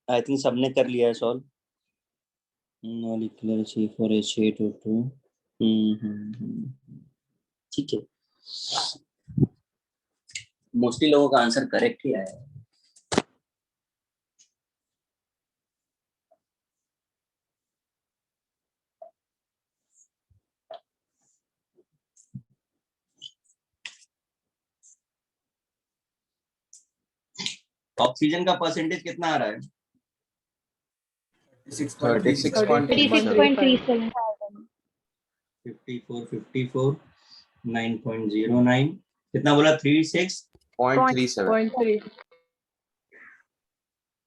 आई थिंक सबने कर लिया है सॉल्व। Molecular C4H8O2। ठीक है, मोस्टली लोगों का आंसर करेक्ट ही आया है। ऑक्सीजन का परसेंटेज कितना आ रहा है? 36.37 36.37 54 54 9.09 कितना बोला? 36 0.37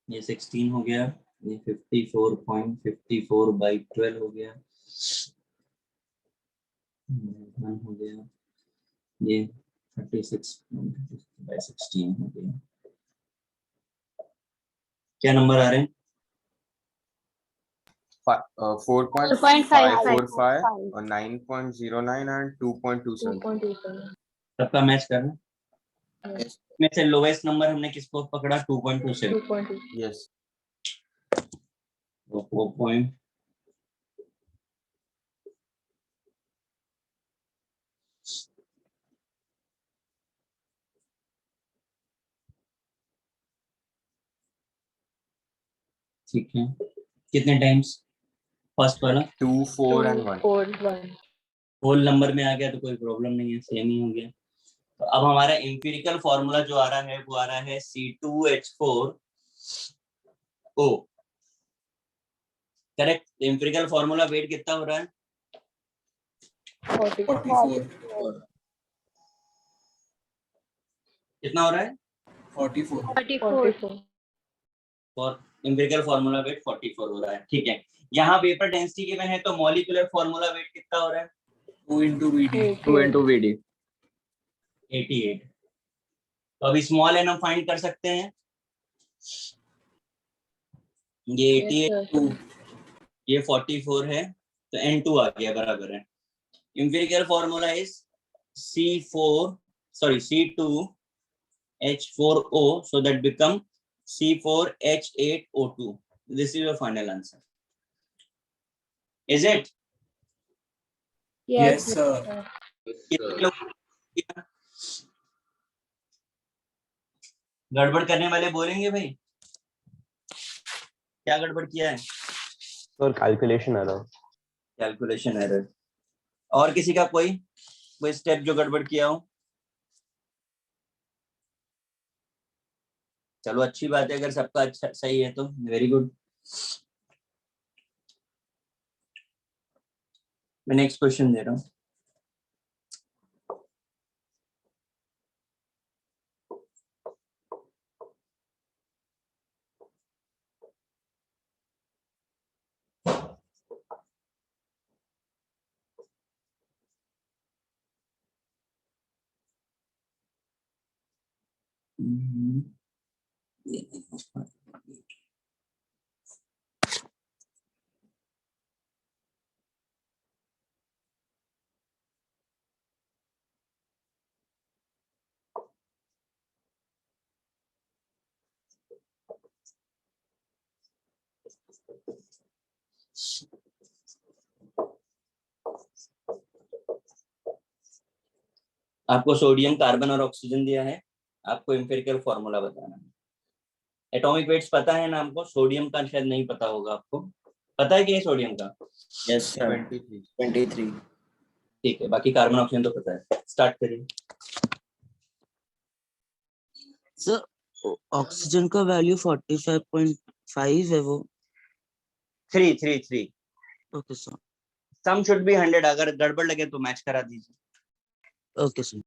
ये 16 हो गया, ये 54.54 बाई 12 हो गया, 1 हो गया, ये 36 बाई 16 हो गया। क्या नंबर आ रहे हैं? 4.545 और 9.09 and 2.27 सबका मैच करना। में से लोवेस्ट नंबर हमने किसको पकड़ा? 2.27। yes 4 ठीक है, कितने टाइम्स? फर्स्ट वाला 2 4 and 1 4 1 होल नंबर में आ गया तो कोई प्रॉब्लम नहीं है, सेम ही हो गया। तो अब हमारा एम्पिरिकल फॉर्मूला जो आ रहा है वो आ रहा है C2H4O। Correct. Empirical formula wait कितना हो रहा है? 44 कितना हो रहा है? 44 44 और एम्पिरिकल फॉर्मूला वेट 44 हो रहा है, ठीक है। यहाँ वेपर डेंसिटी गिवन है तो मॉलिक्यूलर फॉर्मूला वेट कितना हो रहा है? 2 into VD 2 into VD 88। तो अभी स्मॉल एन हम फाइंड कर सकते हैं। ये 88, 2 ये 44 है, तो N2 आ गया, बराबर है। Empirical formula is C2H4O, so that become C4H8O2. This is your final answer. Is it? yes sir कितने लोग गड़बड़ करने वाले बोलेंगे भाई, क्या गड़बड़ किया है? और कैलकुलेशन एरर कैलकुलेशन एरर। और किसी का कोई स्टेप जो गड़बड़ किया हो? चलो अच्छी बात है, अगर सबका अच्छा सही है तो वेरी गुड। मैं नेक्स्ट क्वेश्चन दे रहा हूँ। आपको सोडियम, कार्बन और ऑक्सीजन दिया है, आपको एम्पिरिकल फॉर्मूला बताना है। एटॉमिक वेट्स पता है ना आपको? सोडियम का शायद नहीं पता होगा आपको, पता है कि सोडियम का? यस सर 23 ठीक है, बाकी कार्बन ऑक्सीजन तो पता है। स्टार्ट करिए। सर ऑक्सीजन का वैल्यू 45.5 है वो। 3 okay sir. Sum should be 100, अगर गड़बड़ लगे तो मैच करा दीजिए। Okay sir.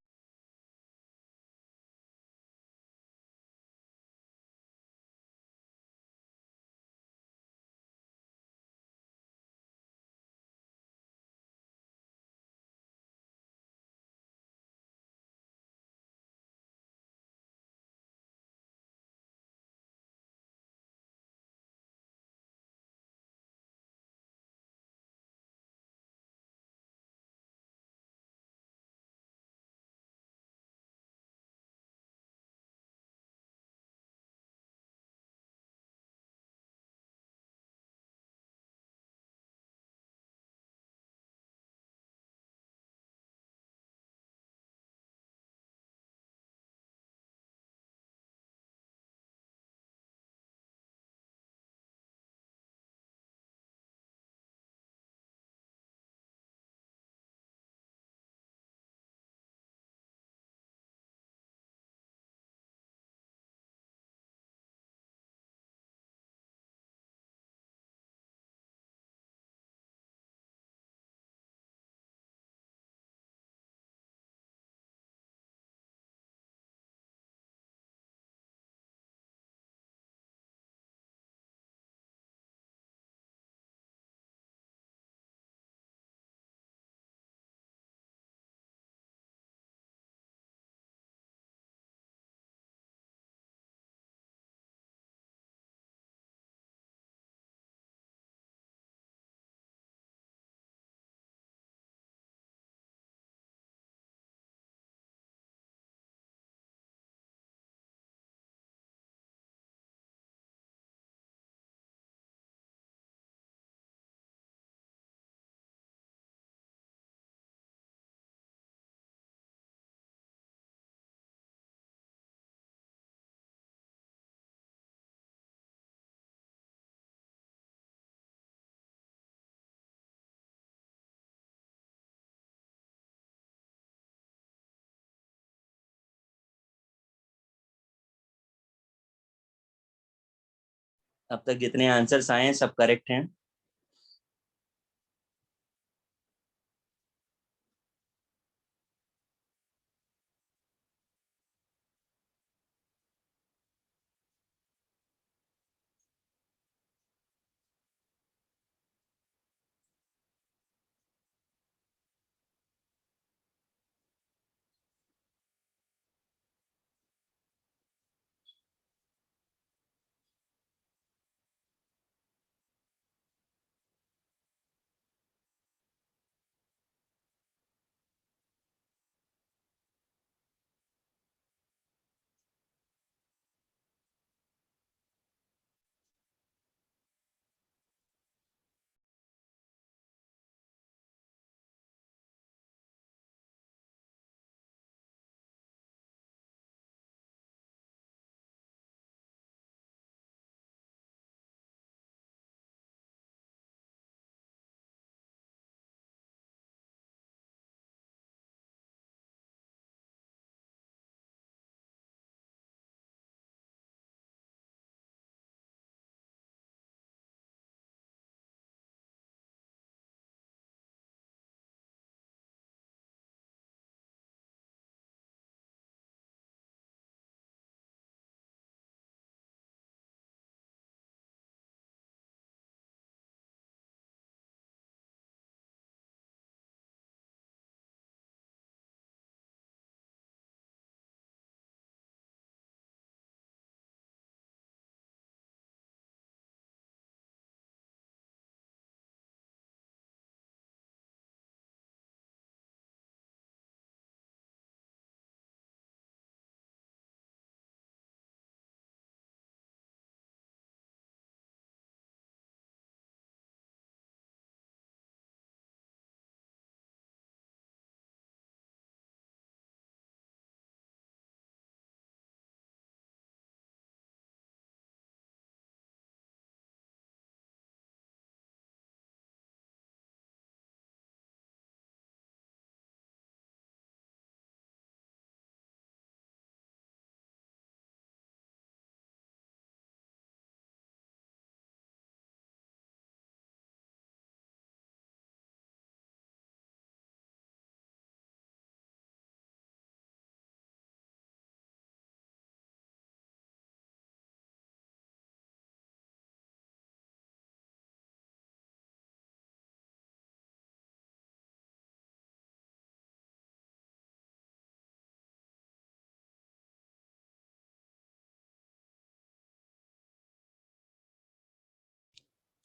अब तक जितने आंसर्स आए हैं सब करेक्ट हैं।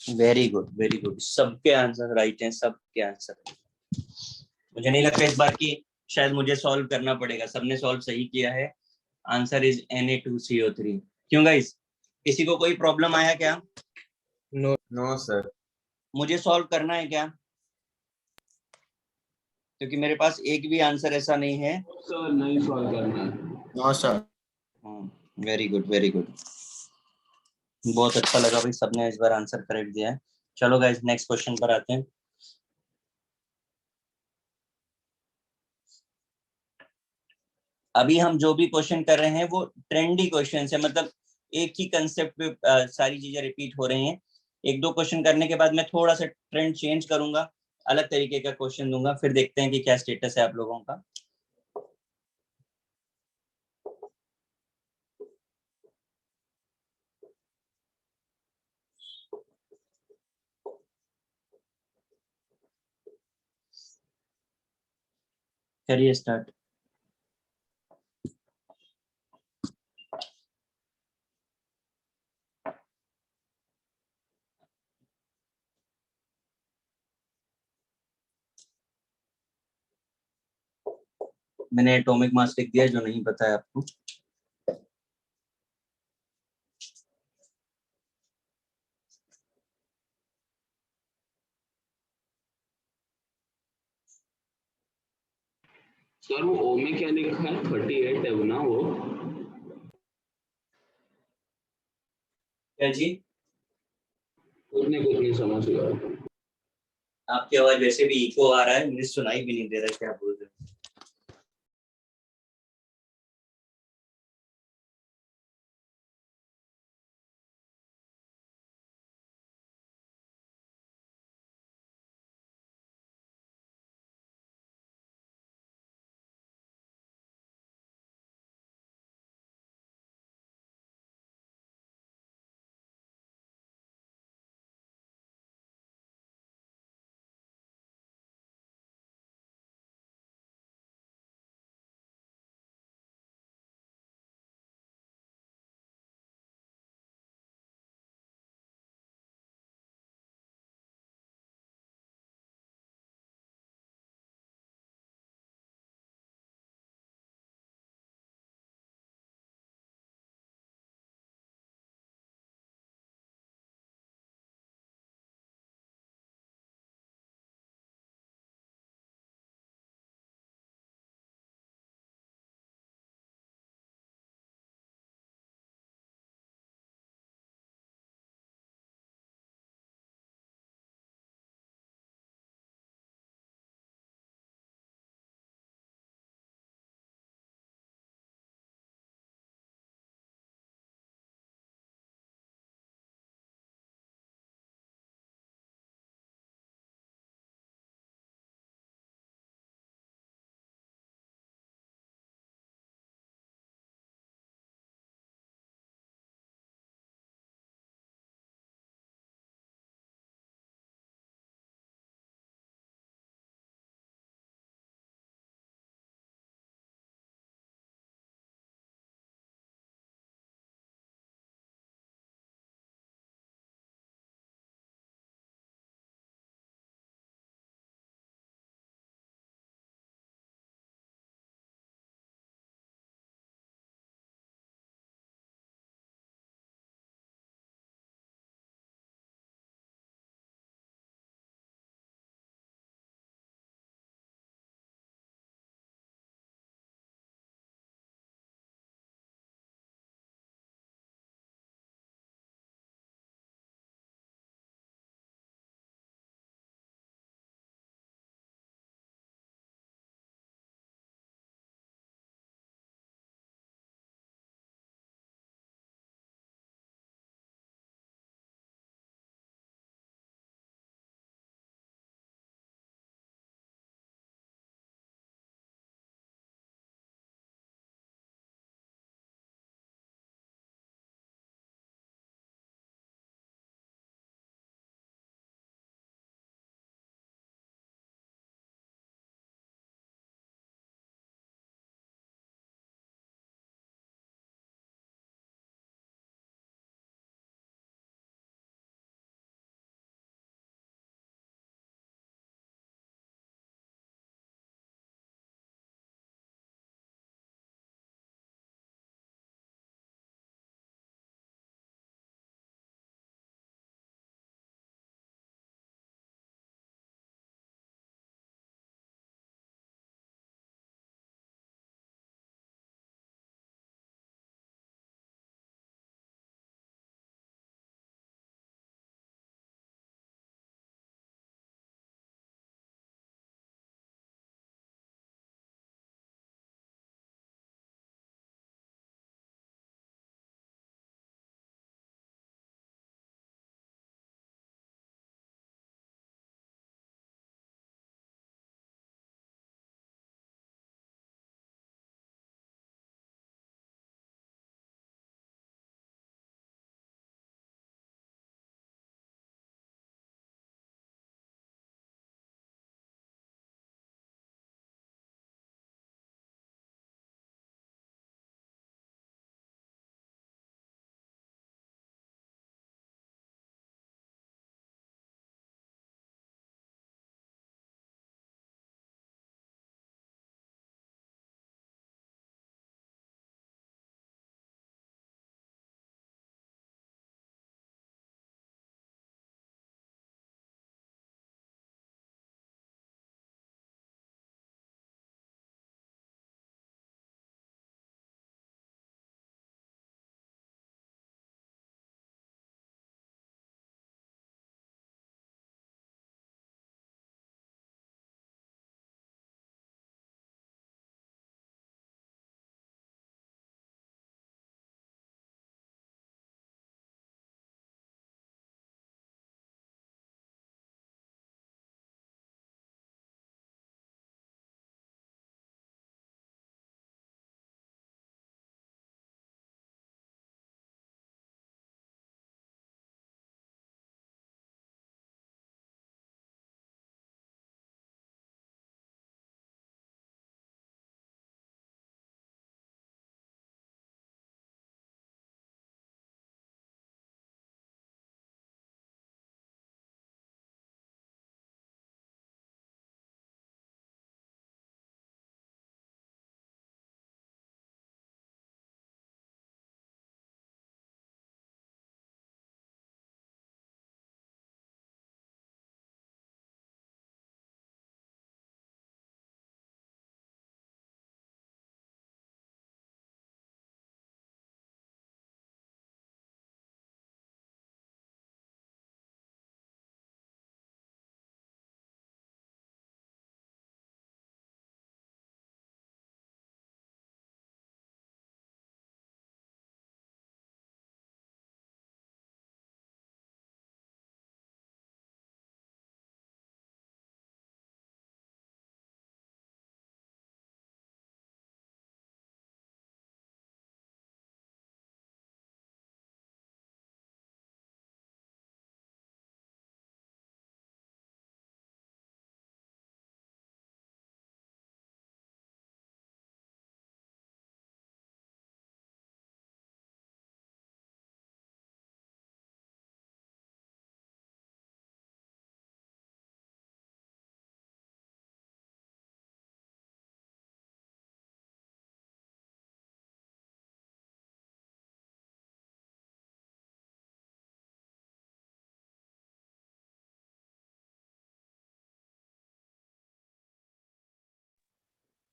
वेरी गुड वेरी गुड, सबके आंसर राइट हैं, सबके आंसर। मुझे नहीं लगता इस बार की शायद मुझे सॉल्व करना पड़ेगा, सबने सॉल्व सही किया है। Answer is Na2CO3। क्यों गाइस, किसी को कोई प्रॉब्लम आया क्या? No sir. मुझे सॉल्व करना है क्या? क्योंकि मेरे पास एक भी आंसर ऐसा नहीं है। सर नहीं सॉल्व करना है। No sir. Very good very good, बहुत अच्छा लगा भाई, सबने इस बार आंसर करेक्ट दिया है। चलो गाइस नेक्स्ट क्वेश्चन पर आते हैं। अभी हम जो भी क्वेश्चन कर रहे हैं वो ट्रेंडी क्वेश्चन है, मतलब एक ही कंसेप्ट पे सारी चीजें रिपीट हो रही हैं। एक दो क्वेश्चन करने के बाद मैं थोड़ा सा ट्रेंड चेंज करूंगा, अलग तरीके का क्वेश्चन दूंगा, फिर देखते हैं कि क्या स्टेटस है आप लोगों का। करिए स्टार्ट। मैंने एटॉमिक मास लिख दिया, जो नहीं पता है आपको। सर वो ओ में क्या लिखा है? 38 है वो ना वो? क्या जी? कुछ नहीं समझ गया। आपकी आवाज वैसे भी इको आ रहा है, मुझे सुनाई भी नहीं दे रहा क्या बोल रहे हैं।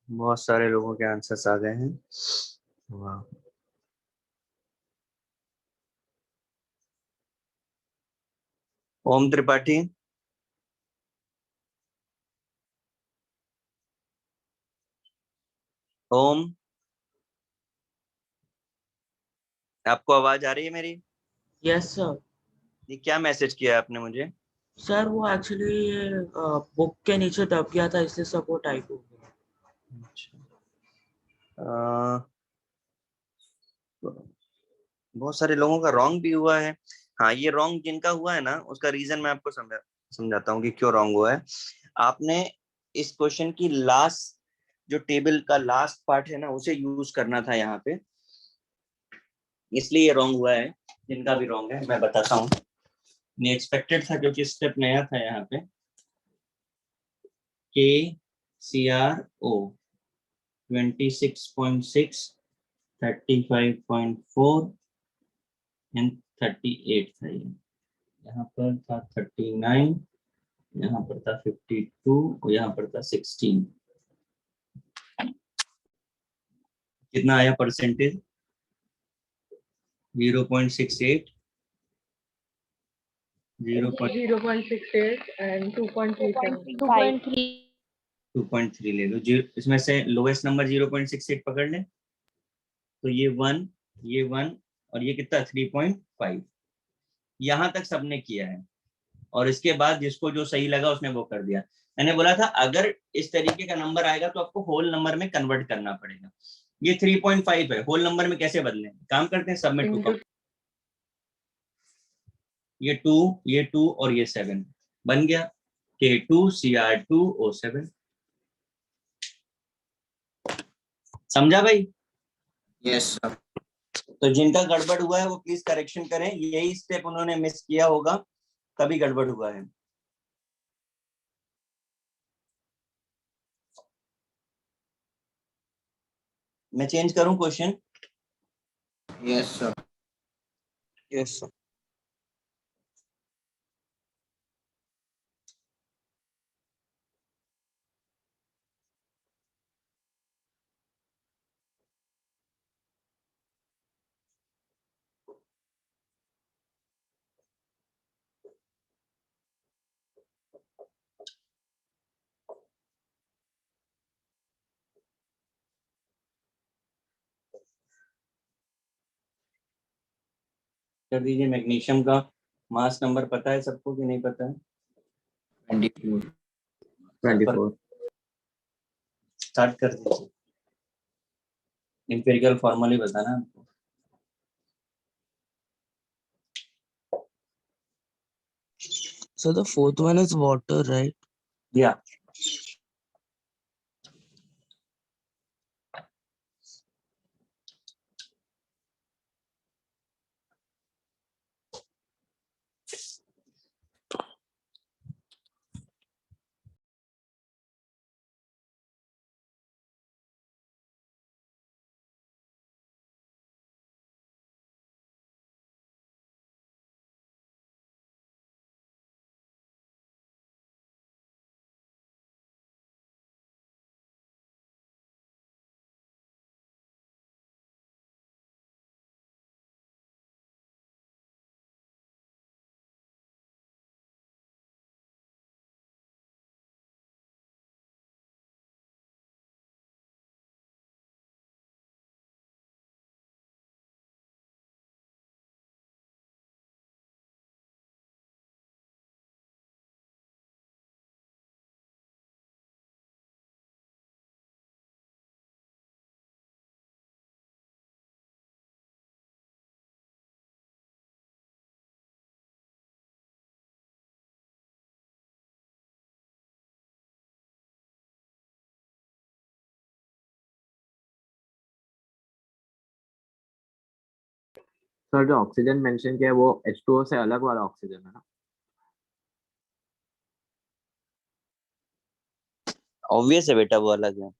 बहुत सारे लोगों के आंसर्स आ गए हैं। वाह। ओम त्रिपाठी, ओम, आपको आवाज आ रही है मेरी? Yes sir. ये क्या मैसेज किया है आपने मुझे? सर वो एक्चुअली बुक के नीचे दब गया था, इसलिए सब वो टाइप हो गया। अ, बहुत सारे लोगों का रॉन्ग भी हुआ है। हाँ, ये रॉन्ग जिनका हुआ है ना, उसका रीजन मैं आपको समझाता हूँ कि क्यों रॉन्ग हुआ है। आपने इस क्वेश्चन की लास्ट, जो टेबल का लास्ट पार्ट है ना, उसे यूज करना था यहाँ पे, इसलिए ये रॉन्ग हुआ है। जिनका भी रॉन्ग है मैं बताता हूँ। नहीं एक्सपेक्टेड था क्योंकि स्टेप नया था यहाँ पे। KCRO 26.6, 35.4 एंड 38 था ये। यहाँ पर था 39, यहाँ पर था 52 और यहाँ पर था 16। कितना आया परसेंटेज? 0.68, 0.68 and 2.37. 2.3 ले लो। इसमें से लोएस्ट नंबर 0.68 पकड़ ले, तो ये 1, ये 1 और ये कितना 3.5। यहाँ तक सबने किया है और इसके बाद जिसको जो सही लगा उसने वो कर दिया। मैंने बोला था अगर इस तरीके का नंबर आएगा तो आपको होल नंबर में कन्वर्ट करना पड़ेगा। ये 3.5 है, होल नंबर में कैसे बदलें? काम करते हैं, सबमिट टू। ये 2, ये 2 और ये 7 बन गया K2CR2O7। समझा भाई? Yes sir. तो जिनका गड़बड़ हुआ है वो प्लीज करेक्शन करें, यही स्टेप उन्होंने मिस किया होगा तभी गड़बड़ हुआ है। मैं चेंज करूं question? Yes sir. Yes sir. कर दीजिए। मैग्नीशियम का मास नंबर पता है सबको कि नहीं पता है? 24। 24। स्टार्ट कर दीजिए। एम्पिरिकल फॉर्मूला ही बताना हमको। So the fourth one is water, right? या सर जो ऑक्सीजन मेंशन किया है वो H2O से अलग वाला ऑक्सीजन है ना? ऑब्वियस है बेटा, वो अलग है।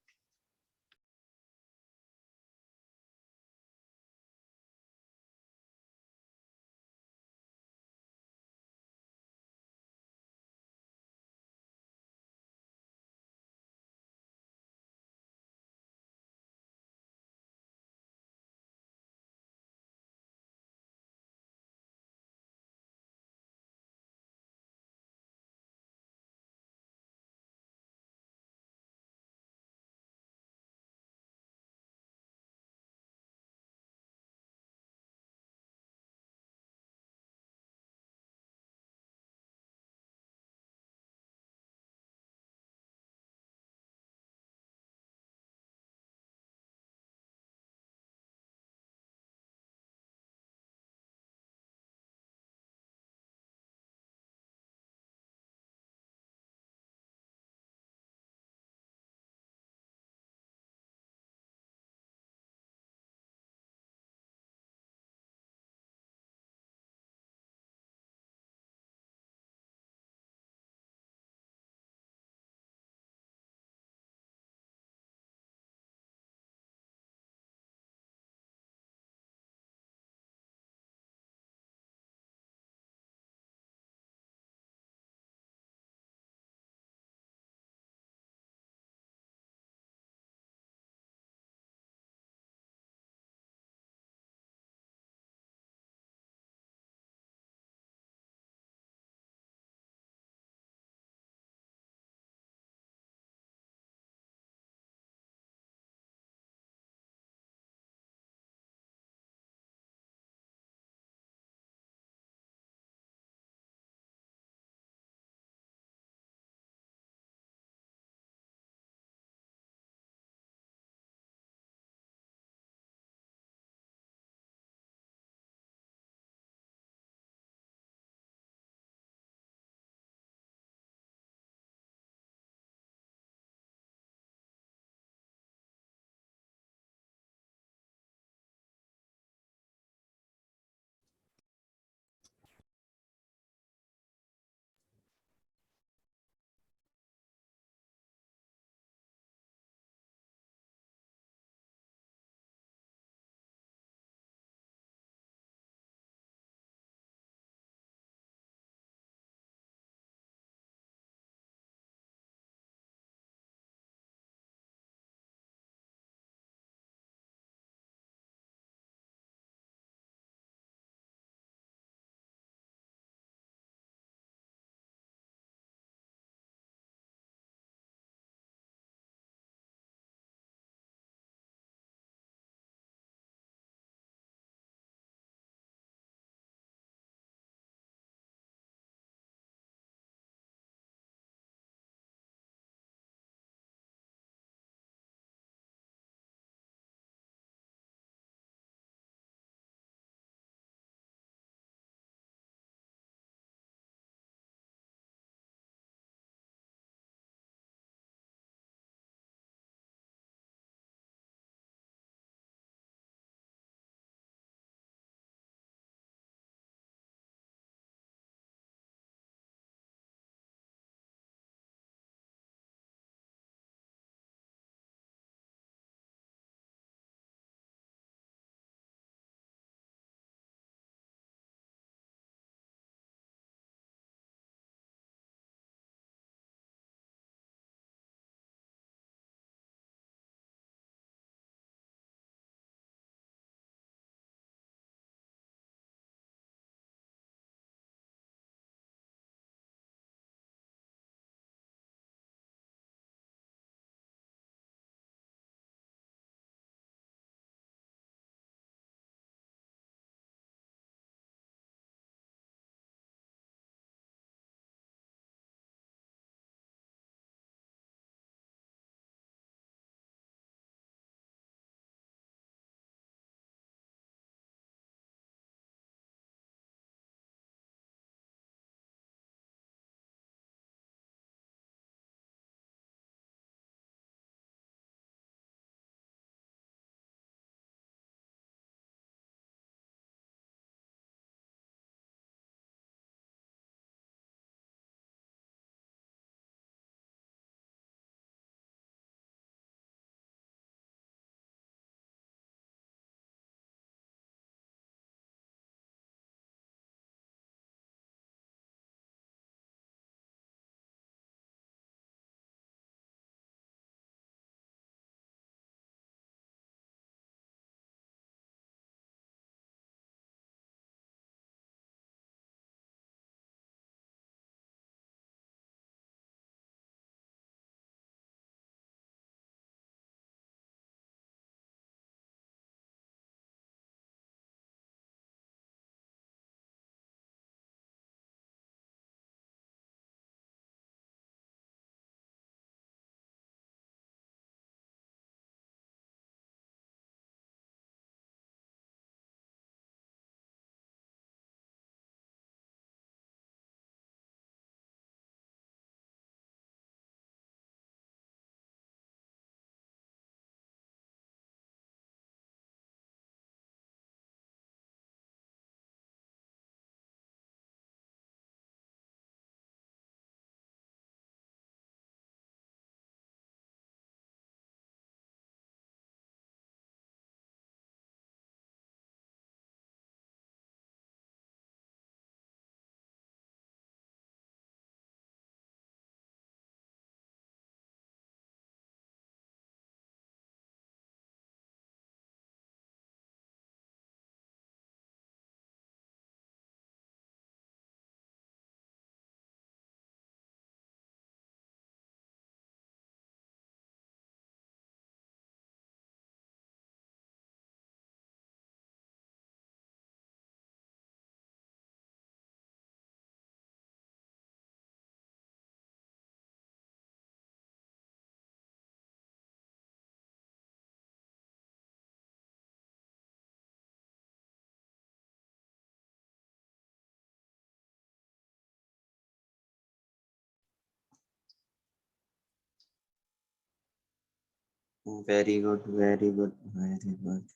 Very good, very good, very good.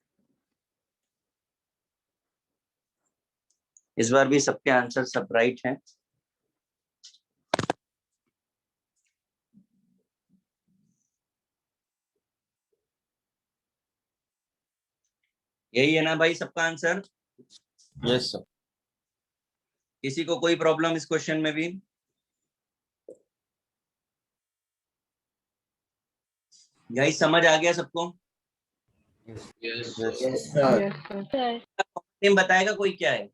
इस बार भी सबके आंसर सब राइट हैं। यही है ना भाई सबका आंसर? Yes sir. किसी को कोई प्रॉब्लम इस क्वेश्चन में भी? गाइस समझ आ गया सबको? Yes, Yes, sir. नेम बताएगा कोई क्या है?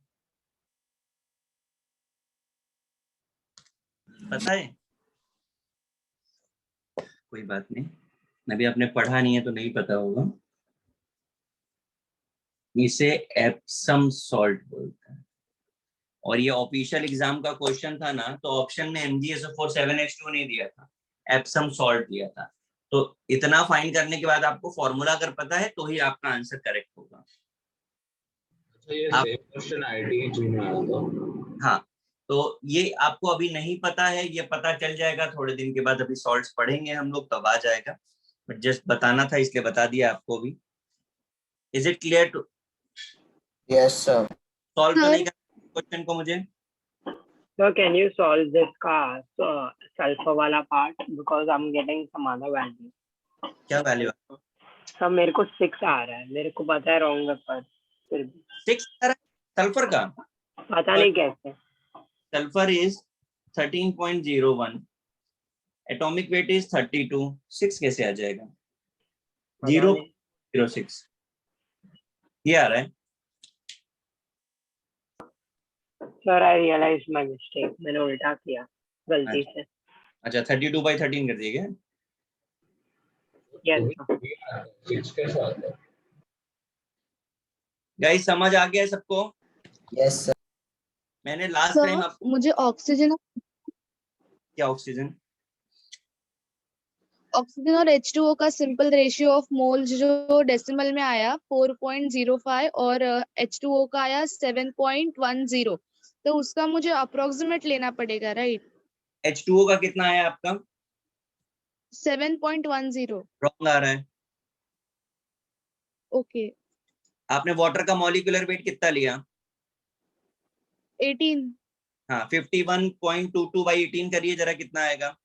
पता है? कोई बात नहीं, अभी आपने पढ़ा नहीं है तो नहीं पता होगा। इसे एप्सम सॉल्ट बोलते हैं। और ये ऑफिशियल एग्जाम का क्वेश्चन था ना, तो ऑप्शन में MgSO4 7H2 नहीं दिया था, एप्सम सॉल्ट दिया था। तो इतना फाइंड करने के बाद आपको फॉर्मूला अगर पता है तो ही आपका आंसर करेक्ट होगा। ये आप- सेम क्वेश्चन IIT में आया था। हाँ, तो ये आपको अभी नहीं पता है, ये पता चल जाएगा थोड़े दिन के बाद। अभी सॉल्ट्स पढ़ेंगे हम लोग तब आ जाएगा, बट जस्ट बताना था इसलिए बता दिया आपको भी। Is it clear to? Yes, sir. Solve तो Sir. नहीं करना क्वेश्चन को मुझे? So can you solve this का sulfur वाला part because I'm getting some other value. क्या वैल्यू? सब मेरे को 6 आ रहा है, मेरे को पता है रॉन्ग है पर फिर भी 6 सल्फर का? पता नहीं कैसे। Sulphur is 13.01, atomic weight is 32, 6 कैसे आ जाएगा? पता 0.06 ये आ रहा है। Sir I realize my mistake, मैंने उल्टा किया गलती से। अच्छा 32/13 कर दिए क्या? यस Six के साथ है। गाइस समझ आ गया है सबको? Yes, sir. मैंने लास्ट टाइम सर आपको मुझे ऑक्सीजन क्या ऑक्सीजन और H2O का सिंपल रेशियो ऑफ मोल्स जो डेसिमल में आया 4.05 और H2O का आया 7.10, तो उसका मुझे अप्रोक्सीमेट लेना पड़ेगा, राइट? H2O का कितना आया आपका? 7.10। रॉन्ग आ रहा है। ओके। आपने वाटर का मॉलिक्यूलर वेट कितना लिया? 18। हाँ 51.22/18 करिए जरा, कितना आएगा?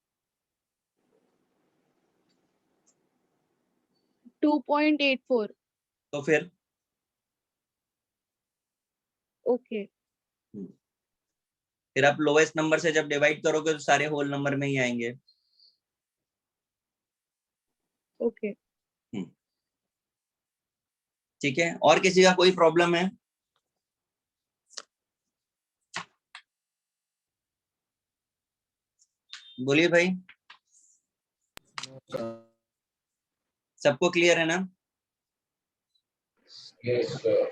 2.84। तो फिर ओके। फिर आप लोएस्ट नंबर से जब डिवाइड करोगे तो सारे होल नंबर में ही आएंगे। ओके। ठीक है, और किसी का कोई प्रॉब्लम है? बोलिए भाई। No, sir. सबको क्लियर है ना? Yes, sir.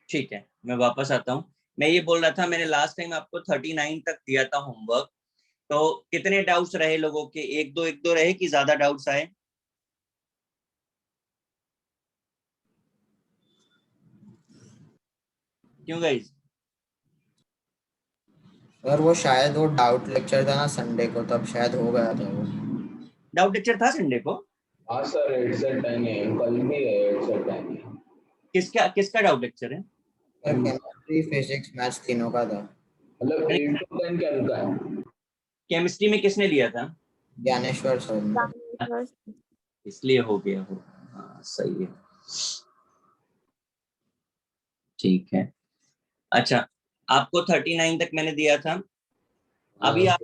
ठीक है, मैं वापस आता हूँ। मैं ये बोल रहा था, मैंने लास्ट टाइम आपको 39 तक दिया था होमवर्क, तो कितने डाउट्स रहे लोगों के? एक दो रहे कि ज्यादा डाउट्स आए? क्यों गाइस? सर वो शायद वो डाउट लेक्चर था ना संडे को, तब शायद हो गया था वो। डाउट लेक्चर था संडे को? हाँ सर 8 से 10 है, कल भी है 8 से 10 है। किसका किसका डाउट लेक्चर है? सर केमिस्ट्री फिजिक्स मैथ्स तीनों का था। मतलब 8 to 10 कल का है। केमिस्ट्री में किसने लिया था? ज्ञानेश्वर सर ने। इसलिए हो गया हो। हाँ सही है, ठीक है। अच्छा, आपको 39 तक मैंने दिया था, अभी आप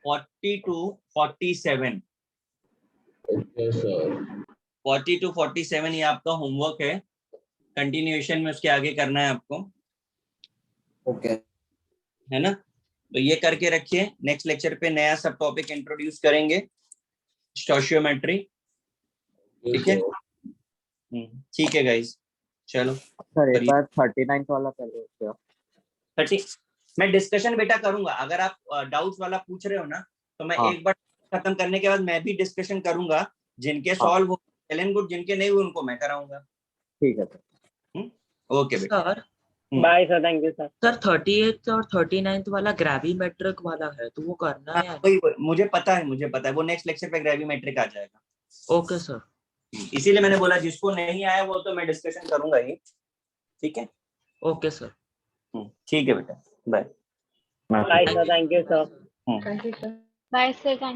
40 to 47, ओके सर। 40 to 47 ये आपका होमवर्क है, कंटिन्यूएशन में उसके आगे करना है आपको, ओके। है ना? तो ये करके रखिए, नेक्स्ट लेक्चर पे नया सब टॉपिक इंट्रोड्यूस करेंगे, स्टोशियोमेट्री। ठीक है, ठीक है गाइस, चलो। सर एक बार 39 वाला कर दो क्या? 30 मैं डिस्कशन बेटा करूंगा, अगर आप डाउट्स वाला पूछ रहे हो ना, तो मैं हाँ। एक बार खत्म करने के बाद मैं भी डिस्कशन करूंगा, जिनके हाँ। सॉल्व हो वेल एंड गुड, जिनके नहीं हुए उनको मैं कराऊंगा। ठीक है सर। ओके बेटा। Sir bye sir, thank you sir. Sir 38 और 39 वाला ग्रेविमेट्रिक वाला है, तो वो करना है? वही मुझे पता है, वो नेक्स्ट लेक्चर पे ग्रेविमेट्रिक आ जाएगा। Okay sir. इसीलिए मैंने बोला जिसको नहीं आया वो तो मैं डिस्कशन करूंगा ही, ठीक है। Okay sir. ठीक है बेटा, bye. Bye, sir. Thank you, sir. Bye, sir. Thank